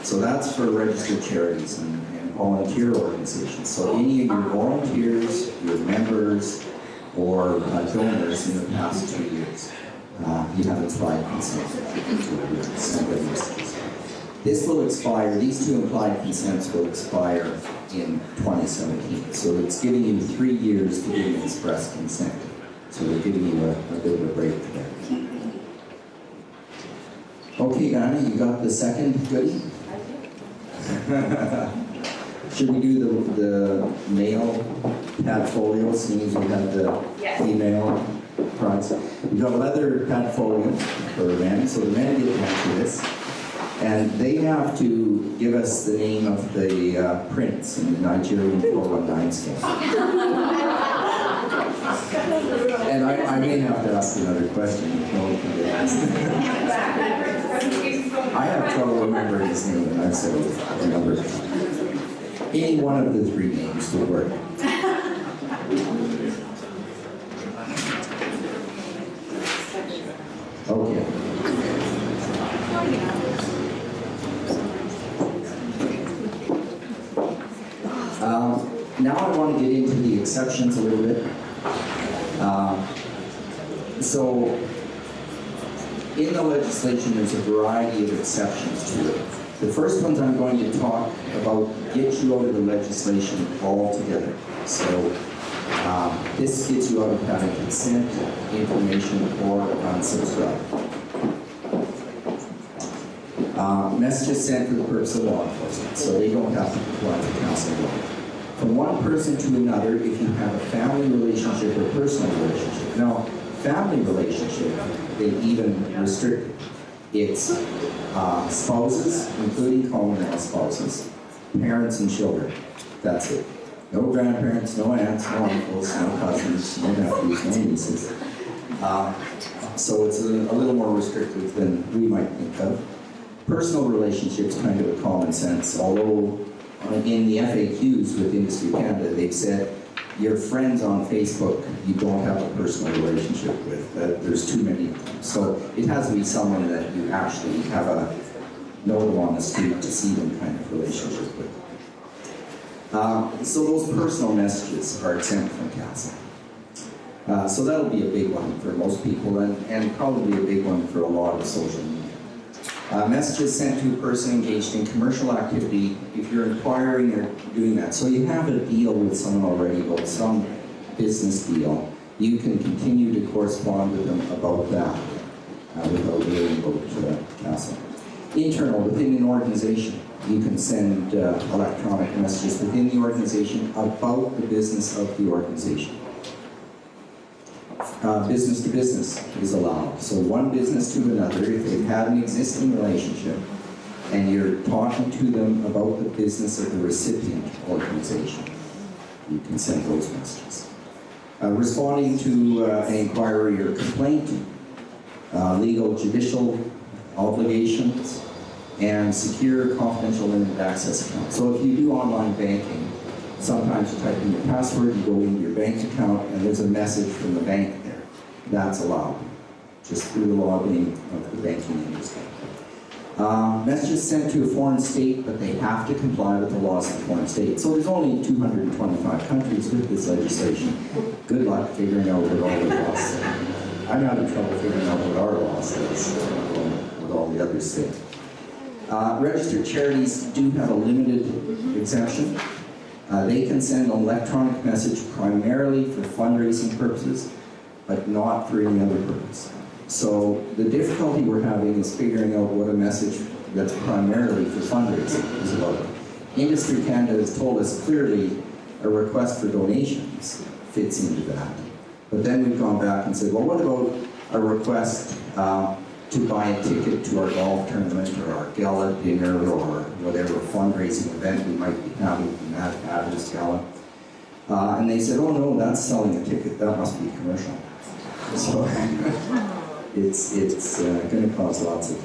So that's for registered charities and volunteer organizations. So any of your volunteers, your members, or donors in the past 2 years, you have implied consent to send their messages. This will expire, these two implied consents will expire in 2017. So it's giving you 3 years to give express consent. So we're giving you a bit of a break there. Okay, Anna, you got the second goodie? Should we do the male padfolio, seeing as we have the female prize? We've got a leather padfolio for men, so the men get to answer this. And they have to give us the name of the prince in the Nigerian 419 scale. And I may have to ask another question if no one can get asked. I have trouble remembering his name, and I've said it a number of times. Any one of the three names would work. Okay. Now I want to get into the exceptions a little bit. So, in the legislation, there's a variety of exceptions to it. The first ones I'm going to talk about get you out of the legislation altogether. So, this gets you out of having consent, information, or unsubscribe. Messages sent for the purpose of law enforcement, so they don't have to comply with CASL law. From one person to another if you have a family relationship or personal relationship. Now, family relationship, they even restrict it's spouses, including common law spouses, parents and children. That's it. No grandparents, no aunts, no uncles, no cousins, no nephews, no nieces. So it's a little more restrictive than we might think of. Personal relationships, kind of a common sense, although in the FAQs with Industry Canada, they've said your friends on Facebook you don't have a personal relationship with. There's too many of them. So it has to be someone that you actually have a know them on the street to see them kind of relationship with. So those personal messages are exempt from CASL. So that'll be a big one for most people and probably a big one for a lot of social media. Messages sent to a person engaged in commercial activity, if you're inquiring or doing that. So you have a deal with someone already about some business deal, you can continue to correspond with them about that without worrying about CASL. Internal, within an organization, you can send electronic messages within the organization about the business of the organization. Business to business is allowed. So one business to another, if they've had an existing relationship and you're talking to them about the business of the recipient organization, you can send those messages. Responding to an inquiry or complaint, legal judicial obligations, and secure confidential limited access accounts. So if you do online banking, sometimes you type in your password, you go into your bank account, and there's a message from the bank there. That's allowed, just through the login of the banking industry. Messages sent to a foreign state, but they have to comply with the laws of the foreign state. So there's only 225 countries with this legislation. Good luck figuring out what all the laws say. I'm having trouble figuring out what our law says, what all the others say. Registered charities do have a limited exemption. They can send an electronic message primarily for fundraising purposes, but not for any other purpose. So the difficulty we're having is figuring out what a message that's primarily for fundraising is about. Industry Canada has told us clearly a request for donations fits into that. But then we've gone back and said, well, what about a request to buy a ticket to our golf tournament or our gala dinner or whatever fundraising event we might be having from that Adams Gala? And they said, oh no, that's selling a ticket, that must be commercial. So it's going to cause lots of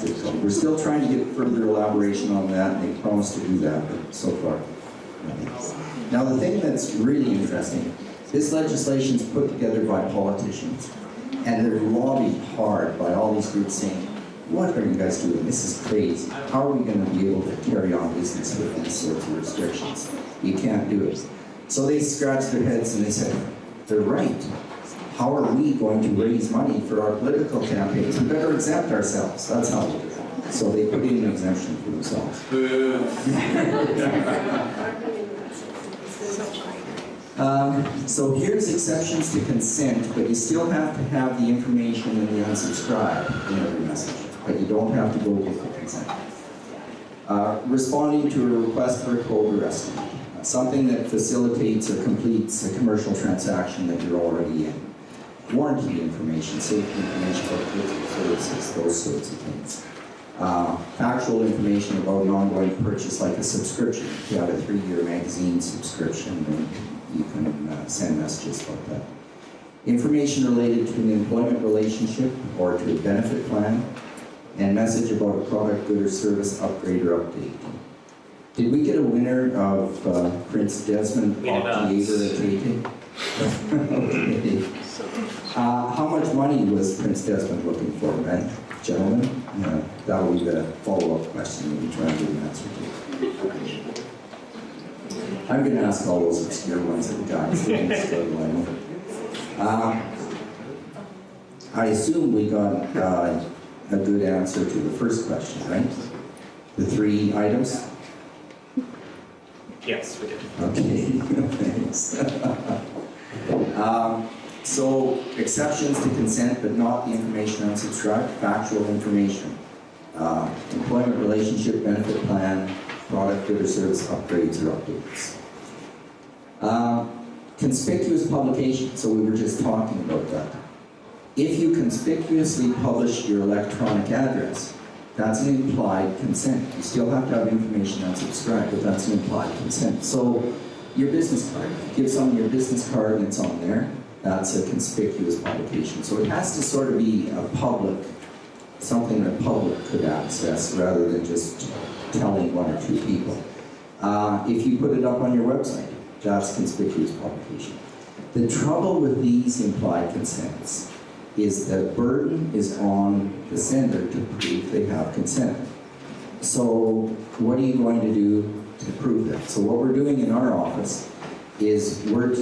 difficulty. We're still trying to get further elaboration on that, and they promised to do that, but so far, nothing. Now the thing that's really interesting, this legislation is put together by politicians, and they're lobbied hard by all these groups saying, what are you guys doing? This is crazy. How are we going to be able to carry on business with these sorts of restrictions? You can't do it. So they scratched their heads and they said, they're right. How are we going to raise money for our political campaigns? We better exempt ourselves. That's how we do it. So they put in an exemption for themselves. So here's exceptions to consent, but you still have to have the information in the unsubscribe in every message, but you don't have to go with the consent. Responding to a request for a code or estimate, something that facilitates or completes a commercial transaction that you're already in. Warranty information, safety information about goods and services, those sorts of things. Factual information about an ongoing purchase like a subscription. If you have a 3-year magazine subscription, then you can send messages about that. Information related to an employment relationship or to a benefit plan, and message about a product, good or service upgrade or update. Did we get a winner of Prince Desmond Theater at okay. How much money was Prince Desmond looking for, right, gentlemen? That'll be the follow-up question that we try and get an answer to. I'm going to ask all those obscure ones that the guys didn't struggle, I know. I assume we got a good answer to the first question, right? The 3 items? Yes, we did. Okay, thanks. So, exceptions to consent, but not the information unsubscribed, factual information. Employment relationship, benefit plan, product, good or service upgrades or updates. Conspicuous publication, so we were just talking about that. If you conspicuously publish your electronic address, that's an implied consent. You still have to have information unsubscribed, but that's an implied consent. So your business card, if you give someone your business card and it's on there, that's a conspicuous publication. So it has to sort of be a public, something that public could access rather than just telling one or two people. If you put it up on your website, that's conspicuous publication. The trouble with these implied consents is that burden is on the sender to prove they have consent. So what are you going to do to prove that? So what we're doing in our office is we're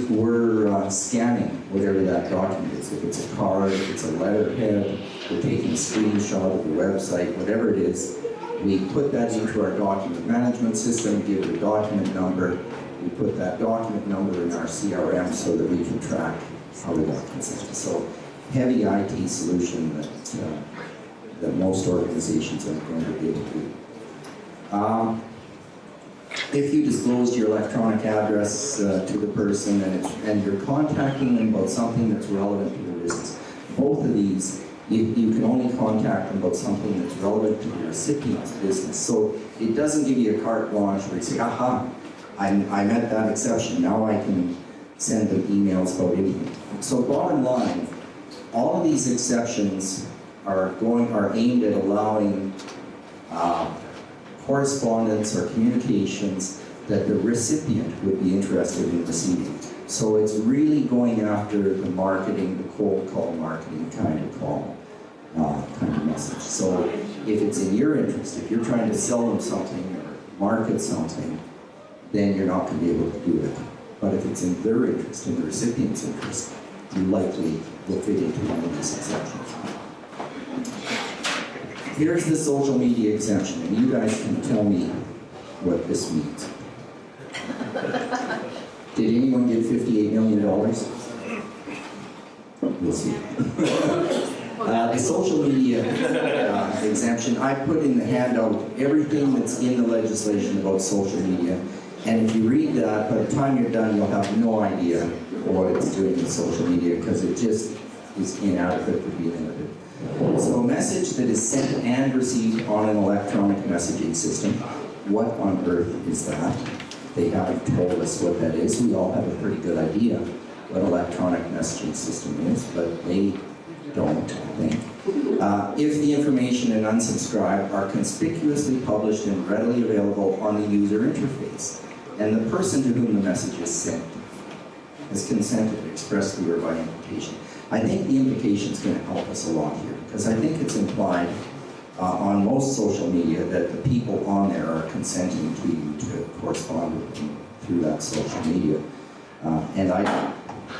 scanning whatever that document is. If it's a card, if it's a letterhead, we're taking a screenshot of the website, whatever it is, we put that into our document management system, give it a document number, we put that document number in our CRM so that we can track how we got consent. So heavy IT solution that most organizations are going to be able to do. If you disclosed your electronic address to the person and you're contacting them about something that's relevant to their business, both of these, you can only contact them about something that's relevant to the recipient's business. So it doesn't give you a carte blanche where you say, aha, I met that exception, now I can send them emails about anything. So bottom line, all of these exceptions are aimed at allowing correspondence or communications that the recipient would be interested in receiving. So it's really going after the marketing, the cold call marketing kind of call, kind of message. So if it's in your interest, if you're trying to sell them something or market something, then you're not going to be able to do it. But if it's in their interest, in the recipient's interest, you likely will fit into one of these exceptions. Here's the social media exemption, and you guys can tell me what this means. Did anyone get $58 million? We'll see. The social media exemption, I put in the handout everything that's in the legislation about social media. And if you read that, by the time you're done, you'll have no idea what it's doing with social media because it just is inadequate for being limited. So a message that is sent and received on an electronic messaging system, what on earth is that? They haven't told us what that is. We all have a pretty good idea what electronic messaging system is, but they don't, I think. If the information and unsubscribe are conspicuously published and readily available on the user interface, and the person to whom the message is sent has consented expressly or by implication. I think the implication is going to help us a lot here, because I think it's implied on most social media that the people on there are consenting to you to correspond with them through that social media.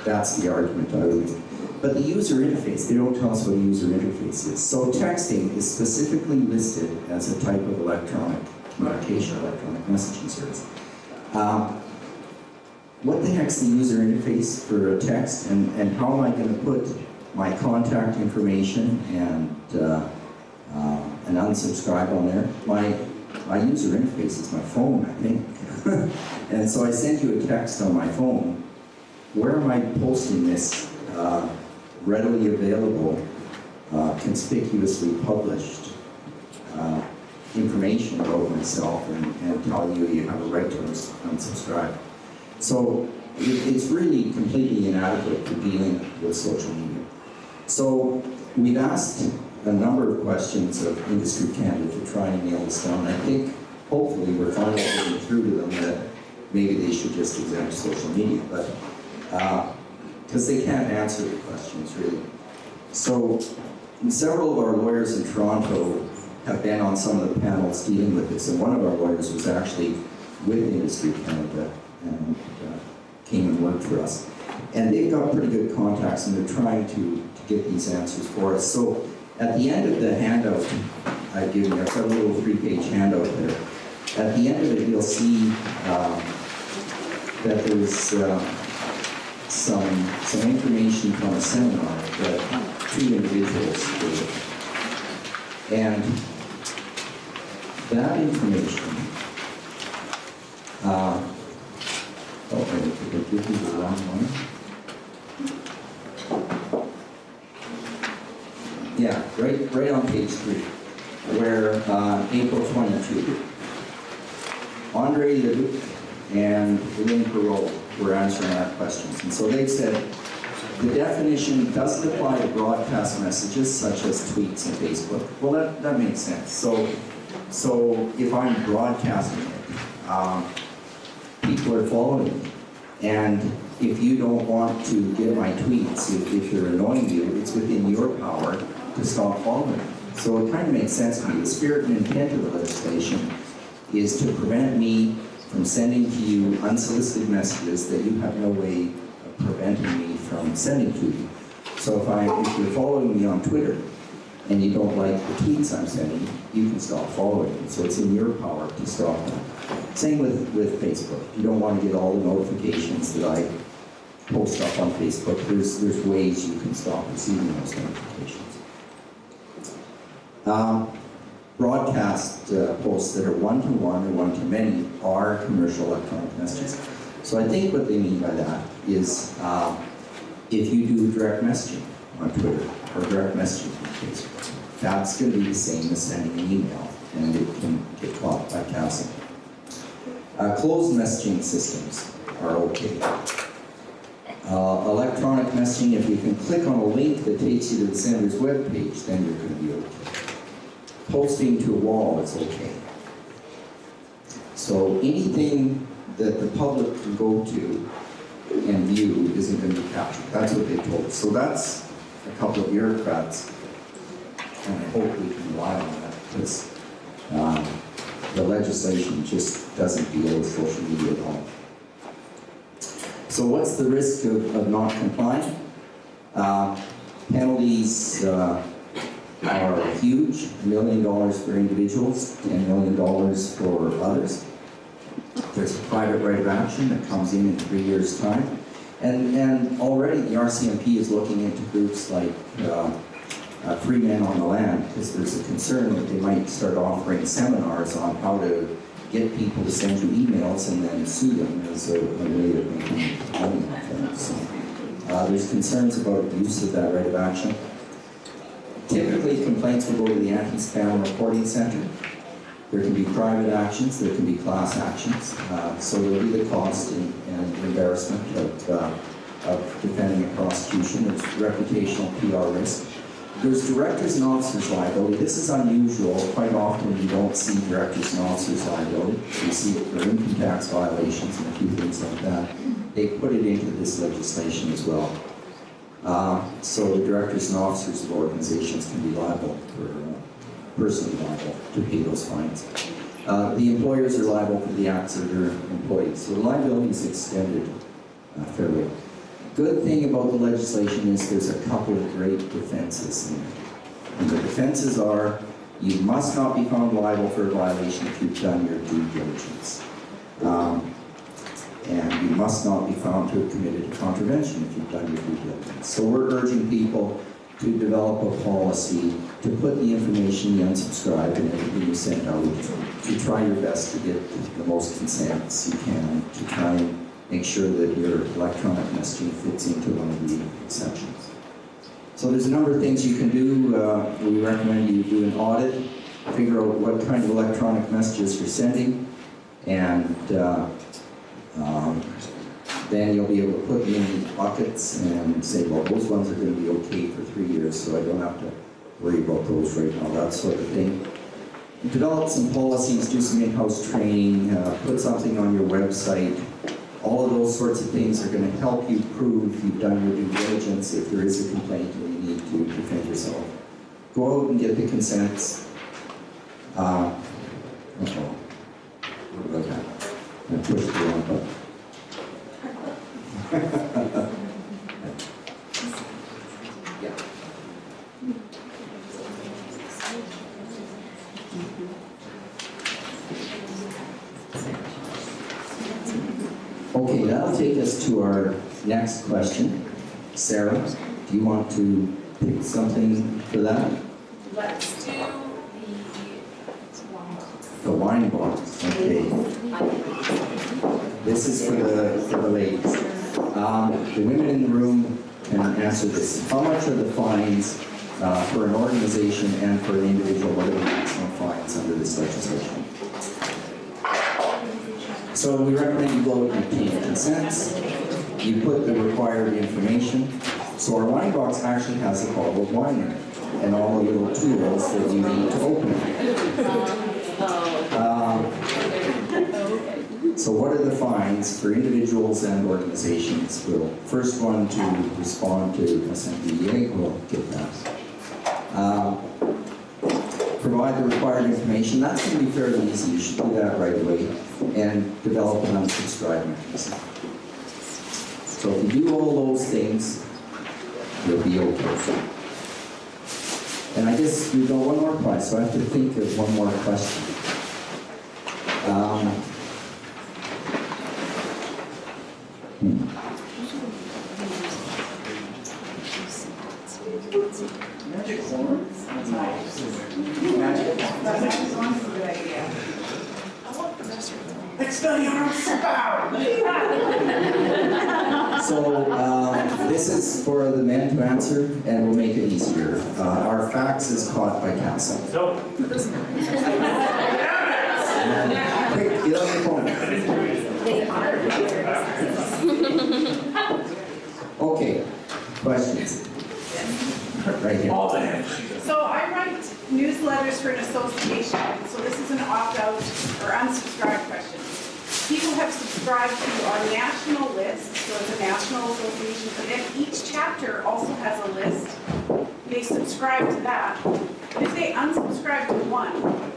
That's the argument I would make. But the user interface, they don't tell us what a user interface is. So texting is specifically listed as a type of electronic communication, electronic messaging service. What the heck's the user interface for a text, and how am I going to put my contact information and unsubscribe on there? My user interface is my phone, I think. And so I send you a text on my phone. Where am I posting this readily available, conspicuously published information about myself and telling you have a right to unsubscribe? So it's really completely inadequate for dealing with social media. So we've asked a number of questions of industry candidates to try and nail this down. I think hopefully we're finally getting through to them that maybe they should just exempt social media, but because they can't answer the questions really. So several of our lawyers in Toronto have been on some of the panels dealing with this, and one of our lawyers was actually with Industry Canada and came and worked for us. And they've got pretty good contacts, and they're trying to get these answers for us. So at the end of the handout I've given you, I've got a little 3-page handout there. At the end of it, you'll see that there's some information from a seminar that 2 individuals did. And that information, give me the wrong one. Yeah, right on page 3, where April 22, Andre Leduc and Lynn Perot were answering our questions. And so they said, the definition doesn't apply to broadcast messages such as tweets and Facebook. Well, that makes sense. So if I'm broadcasting it, people are following me. And if you don't want to get my tweets, if they're annoying you, it's within your power to stop following. So it kind of makes sense to me. The spirit and intent of the legislation is to prevent me from sending to you unsolicited messages that you have no way of preventing me from sending to you. So if you're following me on Twitter and you don't like the tweets I'm sending, you can stop following me. So it's in your power to stop that. Same with Facebook. You don't want to get all the notifications that I post up on Facebook. There's ways you can stop receiving those notifications. Broadcast posts that are one-to-one or one-to-many are commercial electronic messages. So I think what they mean by that is if you do direct messaging on Twitter or direct messaging on Facebook, that's going to be the same as sending an email, and it can get caught by CASL. Closed messaging systems are okay. Electronic messaging, if you can click on a link that takes you to the sender's web page, then you're going to be okay. Posting to a wall is okay. So anything that the public can go to and view isn't going to be captured. That's what they told us. So that's a couple of bureaucrats, and I hope we can rely on that, because the legislation just doesn't deal with social media at all. So what's the risk of not complying? Penalties are huge, $1 million for individuals, $10 million for others. There's a private right of action that comes in 3 years' time. And already the RCMP is looking into groups like Free Men on the Land, because there's a concern that they might start offering seminars on how to get people to send you emails and then sue them as a way of making money off them. So, there's concerns about use of that right of action. Typically, complaints will go to the Anti-Spam Reporting Center. There can be private actions, there can be class actions. So there will be the cost and embarrassment of defending a prosecution. There's reputational PR risk. There's directors and officers liability. This is unusual. Quite often you don't see directors and officers liability. You see it for income tax violations and a few things like that. They put it into this legislation as well. So the directors and officers of organizations can be liable for, personally liable to pay those fines. The employers are liable for the acts of their employees. So the liability is extended fairly. Good thing about the legislation is there's a couple of great defenses in it. And the defenses are, you must not be found liable for a violation if you've done your due diligence. And you must not be found to have committed a contravention if you've done your due diligence. So we're urging people to develop a policy to put the information you unsubscribe and everything you send out, to try your best to get the most consents you can, to try and make sure that your electronic messaging fits into one of the exceptions. So there's a number of things you can do. We recommend you do an audit, figure out what kind of electronic messages you're sending, and then you'll be able to put them in these buckets and say, well, those ones are going to be okay for 3 years, so I don't have to worry about those right now, that sort of thing. Develop some policies, do some in-house training, put something on your website. All of those sorts of things are going to help you prove you've done your due diligence if there is a complaint and you need to defend yourself. Go out and get the consents. What about that? I pushed the wrong button. Yeah. Okay, that'll take us to our next question. Sarah, do you want to pick something for that? Let's do The wine box. Okay. This is for the ladies. The women in the room can answer this. How much are the fines for an organization and for an individual? What are the maximum fines under this legislation? So we recommend you go and obtain consents. You put the required information. So our wine box actually has a bottle of wine in it and all the little tools that you need to open it. So what are the fines for individuals and organizations? We'll first one to respond to SMBYEG, we'll get that. Provide the required information. That's going to be fairly easy. You should do that right away. And develop an unsubscribe mechanism. So if you do all those things, you'll be okay. And I guess we've got one more prize, so I have to think of one more question. Magic horns? It's the yarn spout! So this is for the men to answer, and we'll make it easier. Our fax is caught by CASL. So, Quick, get on the phone. Okay, questions? Right here. All the head. So I write newsletters for an association, so this is an opt-out or unsubscribe question. People have subscribed to our national list, so it's a national association, but then each chapter also has a list. They subscribe to that. But if they unsubscribe to one,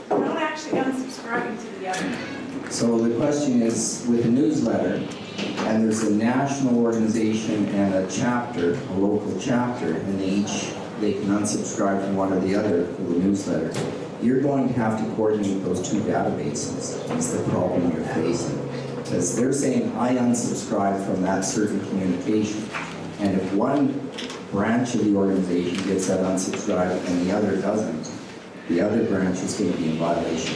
they're not actually unsubscribing to the other. So the question is, with a newsletter, and there's a national organization and a chapter, a local chapter, and they can unsubscribe from one or the other for the newsletter. You're going to have to coordinate those two databases, is the problem you're facing. Because they're saying, I unsubscribe from that certain communication. And if one branch of the organization gets that unsubscribed and the other doesn't, the other branch is going to be in violation.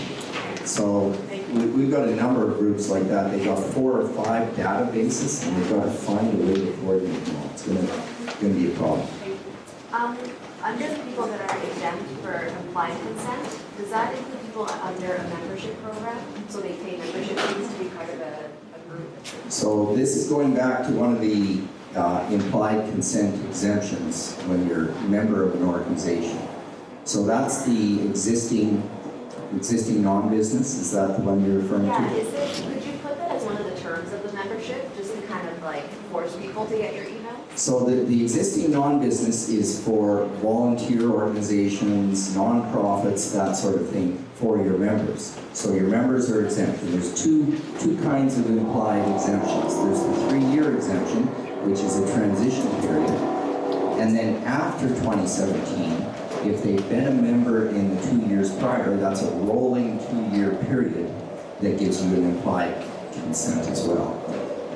So we've got a number of groups like that. They've got 4 or 5 databases, and they've got to find a way to coordinate them all. It's going to be a problem. Under the people that are exempt for implied consent, does that include people under a membership program? So they pay membership fees to be part of a group? So this is going back to one of the implied consent exemptions when you're a member of an organization. So that's the existing non-business. Is that the one you're referring Yeah, to? is it, could you put that as one of the terms of the membership, just to kind of like force people to get your email? So the existing non-business is for volunteer organizations, non-profits, that sort of thing, for your members. So your members are exempt. And there's two kinds of implied exemptions. There's the 3-year exemption, which is a transition period. And then after 2017, if they've been a member in the 2 years prior, that's a rolling 2-year period that gives you an implied consent as well.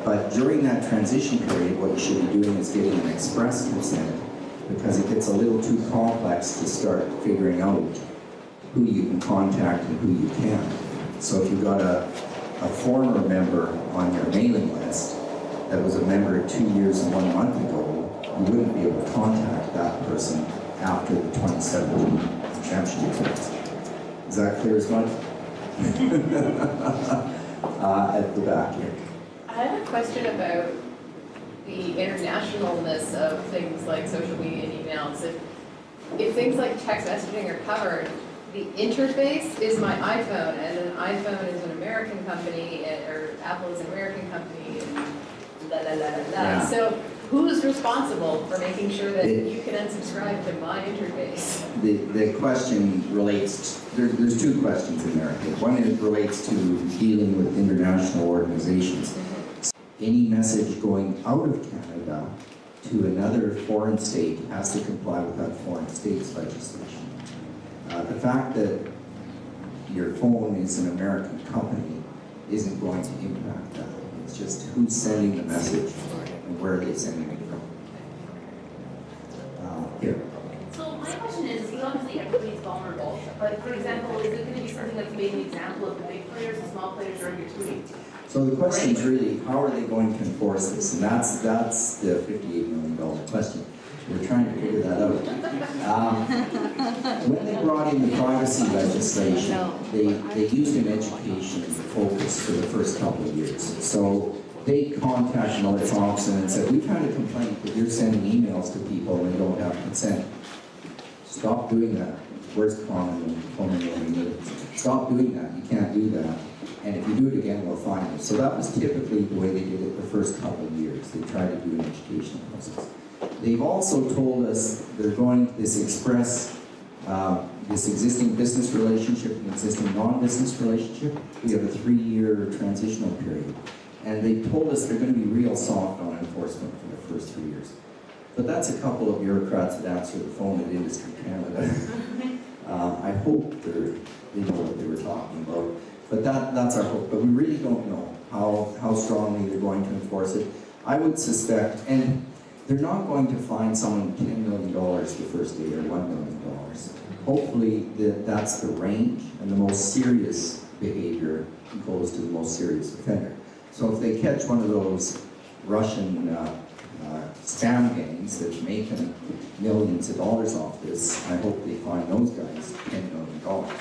But during that transition period, what you should be doing is getting an express consent, because it gets a little too complex to start figuring out who you can contact and who you can't. So if you've got a former member on your mailing list that was a member 2 years and 1 month ago, you wouldn't be able to contact that person after the 2017 exemption expires. Is that clear as mud? At the back here. I have a question about the internationalness of things like social media and emails. If things like text messaging are covered, the interface is my iPhone, and an iPhone is an American company, or Apple is an American company, and la la la la la. Yeah. So who's responsible for making sure that you can unsubscribe to my interface? The question relates, there's 2 questions in there. One is relates to dealing with international organizations. Any message going out of Canada to another foreign state has to comply with that foreign state's legislation. The fact that your phone is an American company isn't going to impact that. It's just who's sending the message and where are they sending it from. So my question is, obviously everybody's vulnerable. But for example, is it going to be something that's made an example of the big players, the small players, or in between? So the question is really, how are they going to enforce this? And that's the $58 million question. We're trying to figure that out. When they brought in the privacy legislation, they used an education focus for the first couple of years. So they contacted Miller Thompson and said, we've had a complaint that you're sending emails to people and they don't have consent. Stop doing that. Where's common? Stop doing that. You can't do that. And if you do it again, we'll fine you. So that was typically the way they did it the first couple of years. They tried to do an educational process. They've also told us they're going this existing business relationship and existing non-business relationship. We have a 3-year transitional period. And they told us they're going to be real soft on enforcement for the first 3 years. But that's a couple of bureaucrats that answer the phone at Industry Canada. I hope they know what they were talking about. But that's our hope. But we really don't know how strongly they're going to enforce it. I would suspect, and they're not going to fine someone $10 million the first day or $1 million. Hopefully that's the range, and the most serious behavior goes to the most serious offender. So if they catch one of those Russian spam gangs that are making millions of dollars off this, I hope they fine those guys $10 million.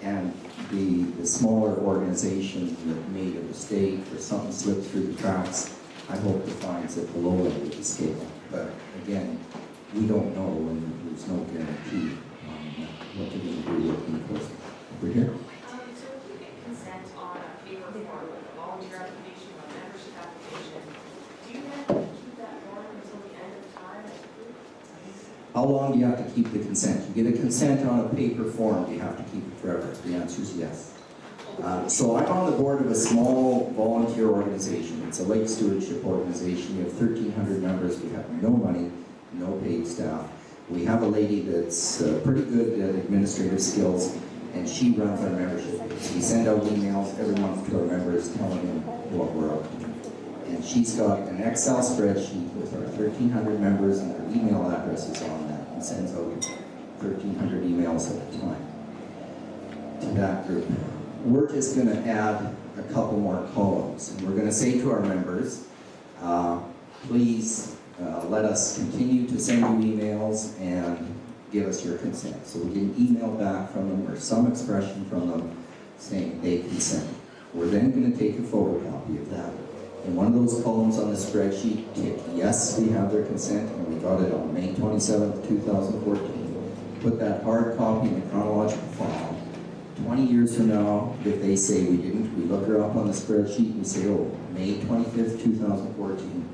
And the smaller organization that made a mistake or something slipped through the cracks, I hope the fine's at the low end of the scale. But again, we don't know, and there's no guarantee on what they're going to do with enforcement. Over here. So if you get consent on a paper form, like a volunteer application or a membership application, do you have to keep that form until the end of time? How long do you have to keep the consent? You get a consent on a paper form, do you have to keep it forever? The answer is yes. So I'm on the board of a small volunteer organization. It's a lake stewardship organization. We have 1,300 members. We have no money, no paid staff. We have a lady that's pretty good at administrative skills, and she runs our membership page. We send out emails every month to our members telling them what we're up to. And she's got an Excel spreadsheet with our 1,300 members and their email addresses on that, and sends out 1,300 emails at a time to that group. We're just going to add a couple more columns. And we're going to say to our members, please let us continue to send you emails and give us your consent. So we get an email back from them or some expression from them saying they consent. We're then going to take a photocopy of that. In one of those columns on the spreadsheet, tick yes, we have their consent, and we got it on May 27th, 2014. Put that hard copy in the chronological file. 20 years from now, if they say we didn't, we look her up on the spreadsheet and we say, oh, May 25th, 2014.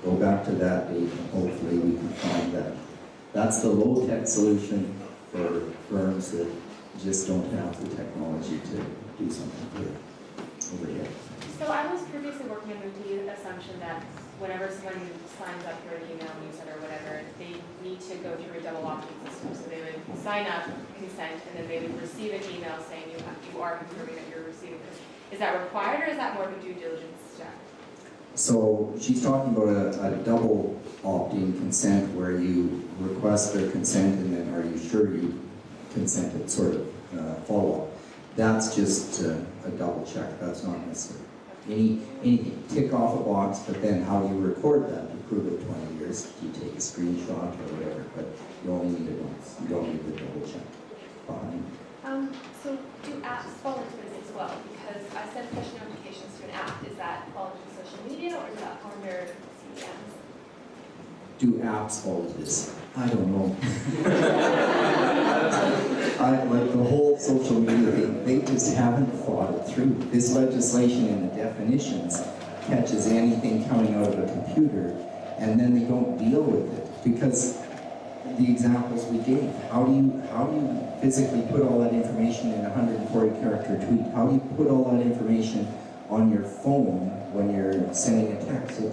Go back to that date and hopefully we can find that. That's the low-tech solution for firms that just don't have the technology to do something good. Over here. So I was previously working under the assumption that whenever somebody signs up for an email newsletter or whatever, they need to go through a double opt-in system. So they would sign up, consent, and then they would receive an email saying you are confirming that you're receiving this. Is that required, or is that more of a due diligence step? So she's talking about a double opt-in consent where you request their consent and then are you sure you consented sort of follow-up. That's just a double check. That's not necessary. Anything, tick off a box, but then how do you record that to prove it 20 years? You take a screenshot or whatever, but you only need it once. You don't need the double check behind. So do apps fall into this as well? Because I sent push notifications to an app. Is that fall into social media, or is that under CDMs? Do apps fall into this? I don't know. Like the whole social media thing, they just haven't thought it through. This legislation in the definitions catches anything coming out of a computer, and then they don't deal with it because the examples we gave. How do you physically put all that information in a 140-character tweet? How do you put all that information on your phone when you're sending a text? It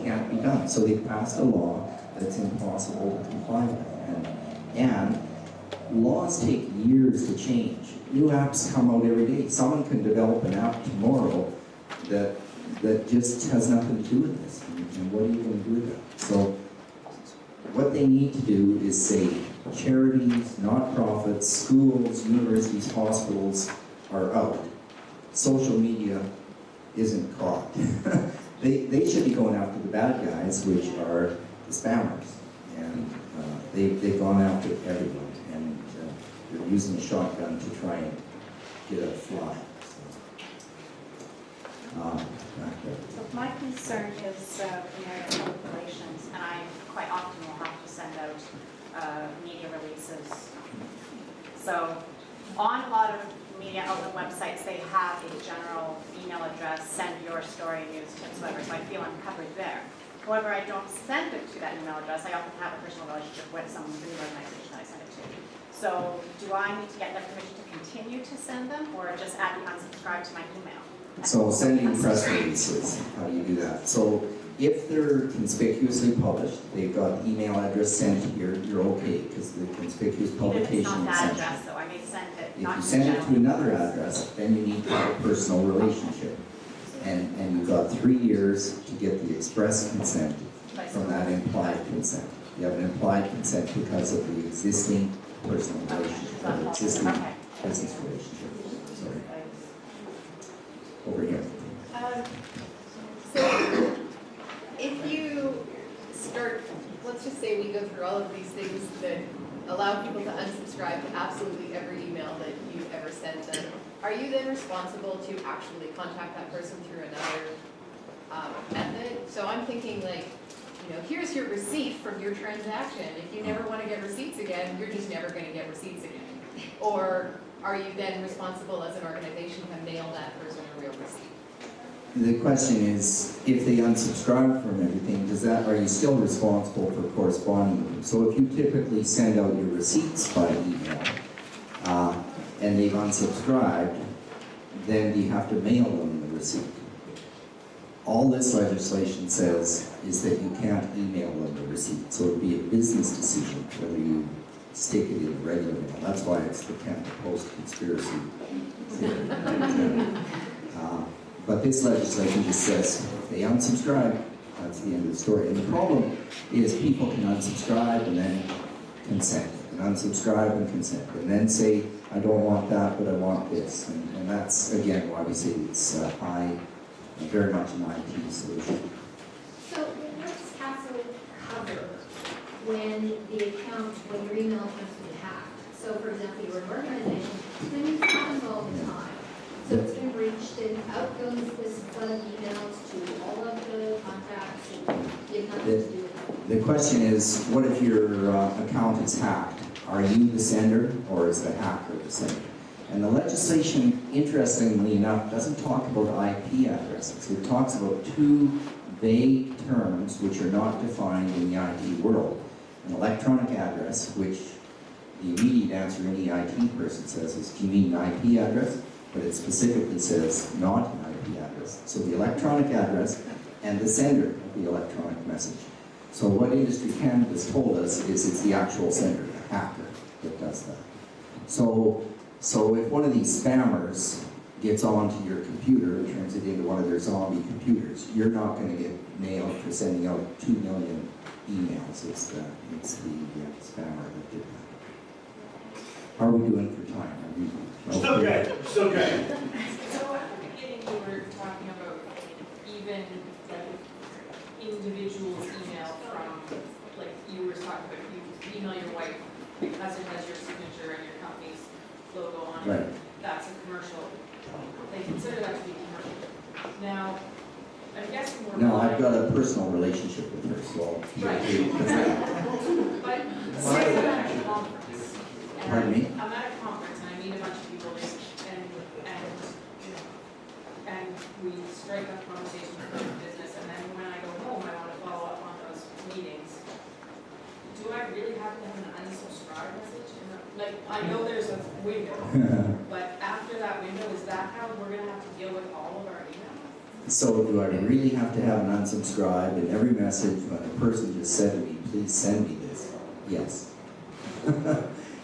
can't be done. So they passed a law that's impossible to comply with. And laws take years to change. New apps come out every day. Someone can develop an app tomorrow that just has nothing to do with this. And what are you going to do with it? So what they need to do is say charities, not-profits, schools, universities, hospitals are out. Social media isn't caught. They should be going after the bad guys, which are the spammers. And they've gone after everyone, and they're using a shotgun to try and get a fly. So my concern is in area of public relations, and I quite often will have to send out media releases. So on a lot of media outlet websites, they have a general email address, send your story, news, tips, whatever, so I feel I'm covered there. However, I don't send it to that email address. I often have a personal relationship with someone within the organization that I send it to. So do I need to get their permission to continue to send them, or just add unsubscribe to my email? So sending press releases, how do you do that? So if they're conspicuously published, they've got email address sent here, you're okay, because the conspicuous publication is Even if it's not that sent. address, though, I may send it If not you to send it general. to another address, then you need to have a personal relationship. And you've got 3 years to get the express consent from that implied consent. You have an implied consent because of the existing personal relationship, or the existing business relationship. Sorry. Over here. So if you start, let's just say we go through all of these things that allow people to unsubscribe to absolutely every email that you've ever sent them, are you then responsible to actually contact that person through another method? So I'm thinking like, you know, here's your receipt from your transaction. If you never want to get receipts again, you're just never going to get receipts again. Or are you then responsible as an organization to mail that person a real receipt? The question is, if they unsubscribe from everything, are you still responsible for corresponding with them? So if you typically send out your receipts by email, and they've unsubscribed, then you have to mail them the receipt. All this legislation says is that you can't email them the receipt. So it would be a business decision whether you stick it in regular mail. That's why it's the Canada Post conspiracy theory. But this legislation just says, if they unsubscribe, that's the end of the story. And the problem is people can unsubscribe and then consent, and unsubscribe and consent, and then say, I don't want that, but I want this. And that's, again, why we say it's very much an IT solution. So what does CASL cover when the account, when your email accounts get hacked? So for example, you're an organization, things happen all the time. So it's been breached, and out goes this flood of emails to all of the contacts, and you have nothing to do with it. The question is, what if your account is hacked? Are you the sender, or is the hacker the sender? And the legislation, interestingly enough, doesn't talk about IP addresses. It talks about two vague terms which are not defined in the IT world. An electronic address, which the immediate answer any IT person says is, do you mean an IP address? But it specifically says not an IP address. So the electronic address and the sender of the electronic message. So what Industry Canada has told us is it's the actual sender, the hacker, that does that. So if one of these spammers gets onto your computer and turns it into one of their zombie computers, you're not going to get nailed for sending out 2 million emails. It's the spammer that did that. How are we doing for time? Still good, still good. So at the beginning, you were talking about even like individuals' email from, like you were talking about, you email your wife because it has your signature and your company's logo on it. Right. That's a commercial. They consider that to be commercial. Now, I'm guessing we're. No, I've got a personal relationship with her, so. Right. But say I'm at a conference. and Pardon me? I'm at a conference and I meet a bunch of people and we strike up conversations about business, and then when I go home, I want to follow up on those meetings. Do I really have to have an unsubscribe message? Like, I know there's a window, but after that window, is that how we're going to have to deal with all of our emails? So do I really have to have an unsubscribe in every message when a person just said to me, please send me this? Yes.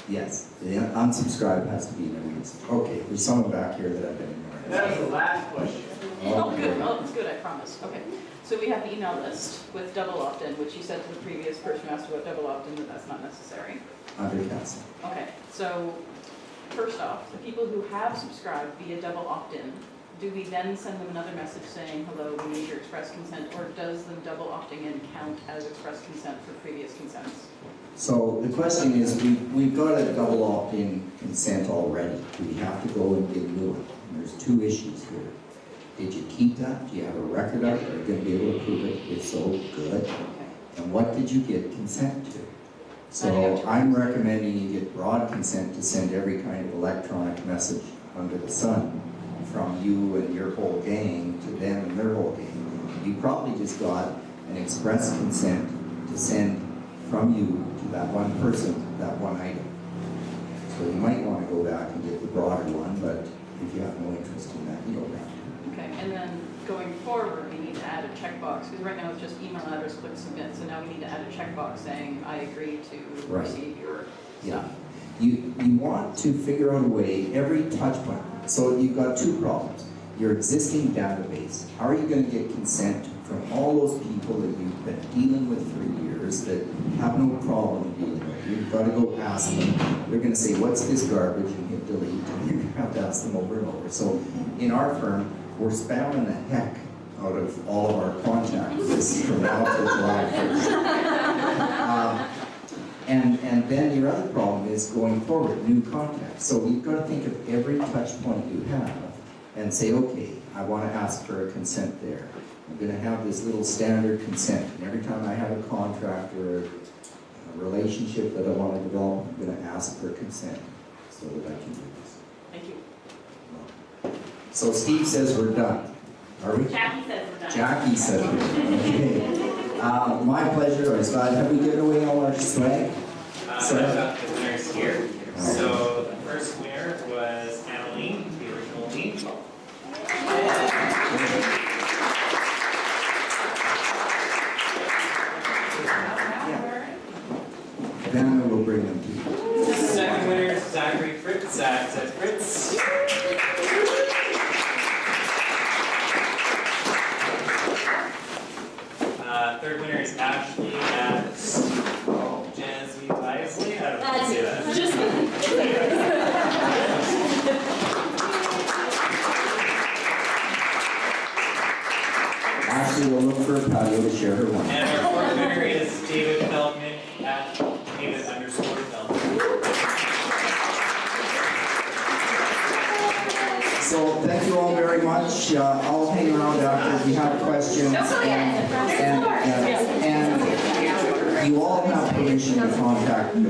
Yes, the unsubscribe has to be in every message. Okay, there's someone back here that I've been ignoring. That was the last question. Oh, good. Oh, it's good, I promise. Okay. So we have an email list with double opt-in, which you said to the previous person who asked about double opt-in that that's not necessary. Under CASL. Okay, so first off, the people who have subscribed via double opt-in, do we then send them another message saying, hello, we need your express consent, or does them double opting in count as express consent for previous consents? So the question is, we've got a double opt-in consent already. Do we have to go and get a new one? And there's two issues here. Did you keep that? Do you have a record of it? Are you going to be able to prove it? If so, good. Okay. And what did you get consent to? So I'm recommending you get broad consent to send every kind of electronic message under the sun from you and your whole gang to them and their whole gang. You probably just got an express consent to send from you to that one person, that one item. So you might want to go back and get the broader one, but if you have no interest in that, you don't have to. Okay, and then going forward, we need to add a checkbox, because right now it's just email address, click submit, so now we need to add a checkbox saying, I agree to Right. receive your Yeah. stuff. You want to figure out a way, every touch point. So you've got two problems. Your existing database, how are you going to get consent from all those people that you've been dealing with for years that have no problem dealing with? You've got to go ask them. They're going to say, what's this garbage? And hit delete. And you're going to have to ask them over and over. So in our firm, we're spamming the heck out of all of our contact lists from now till July 1st. And then your other problem is going forward, new contacts. So you've got to think of every touch point you have and say, okay, I want to ask for a consent there. I'm going to have this little standard consent. And every time I have a contract or a relationship that I want to develop, I'm going to ask for consent so that I can do this. Thank you. So Steve says we're done. Are we? Jackie says we're done. Jackie says we're done. Okay. My pleasure. I was glad. Have we given away all our swag? I've got the winners here. So the first winner was Annalene, the original me. Then we will bring them to you. The second winner is Zachary Fritz at Fritz. Third winner is Ashley at Jazzy Wisely. I don't know how to say that. Just Ashley will look for a patio to share her one. And our fourth winner is David Feldman at David_Feldman. So thank you all very much. I'll hang around after if you have questions. And you all have permission to contact me.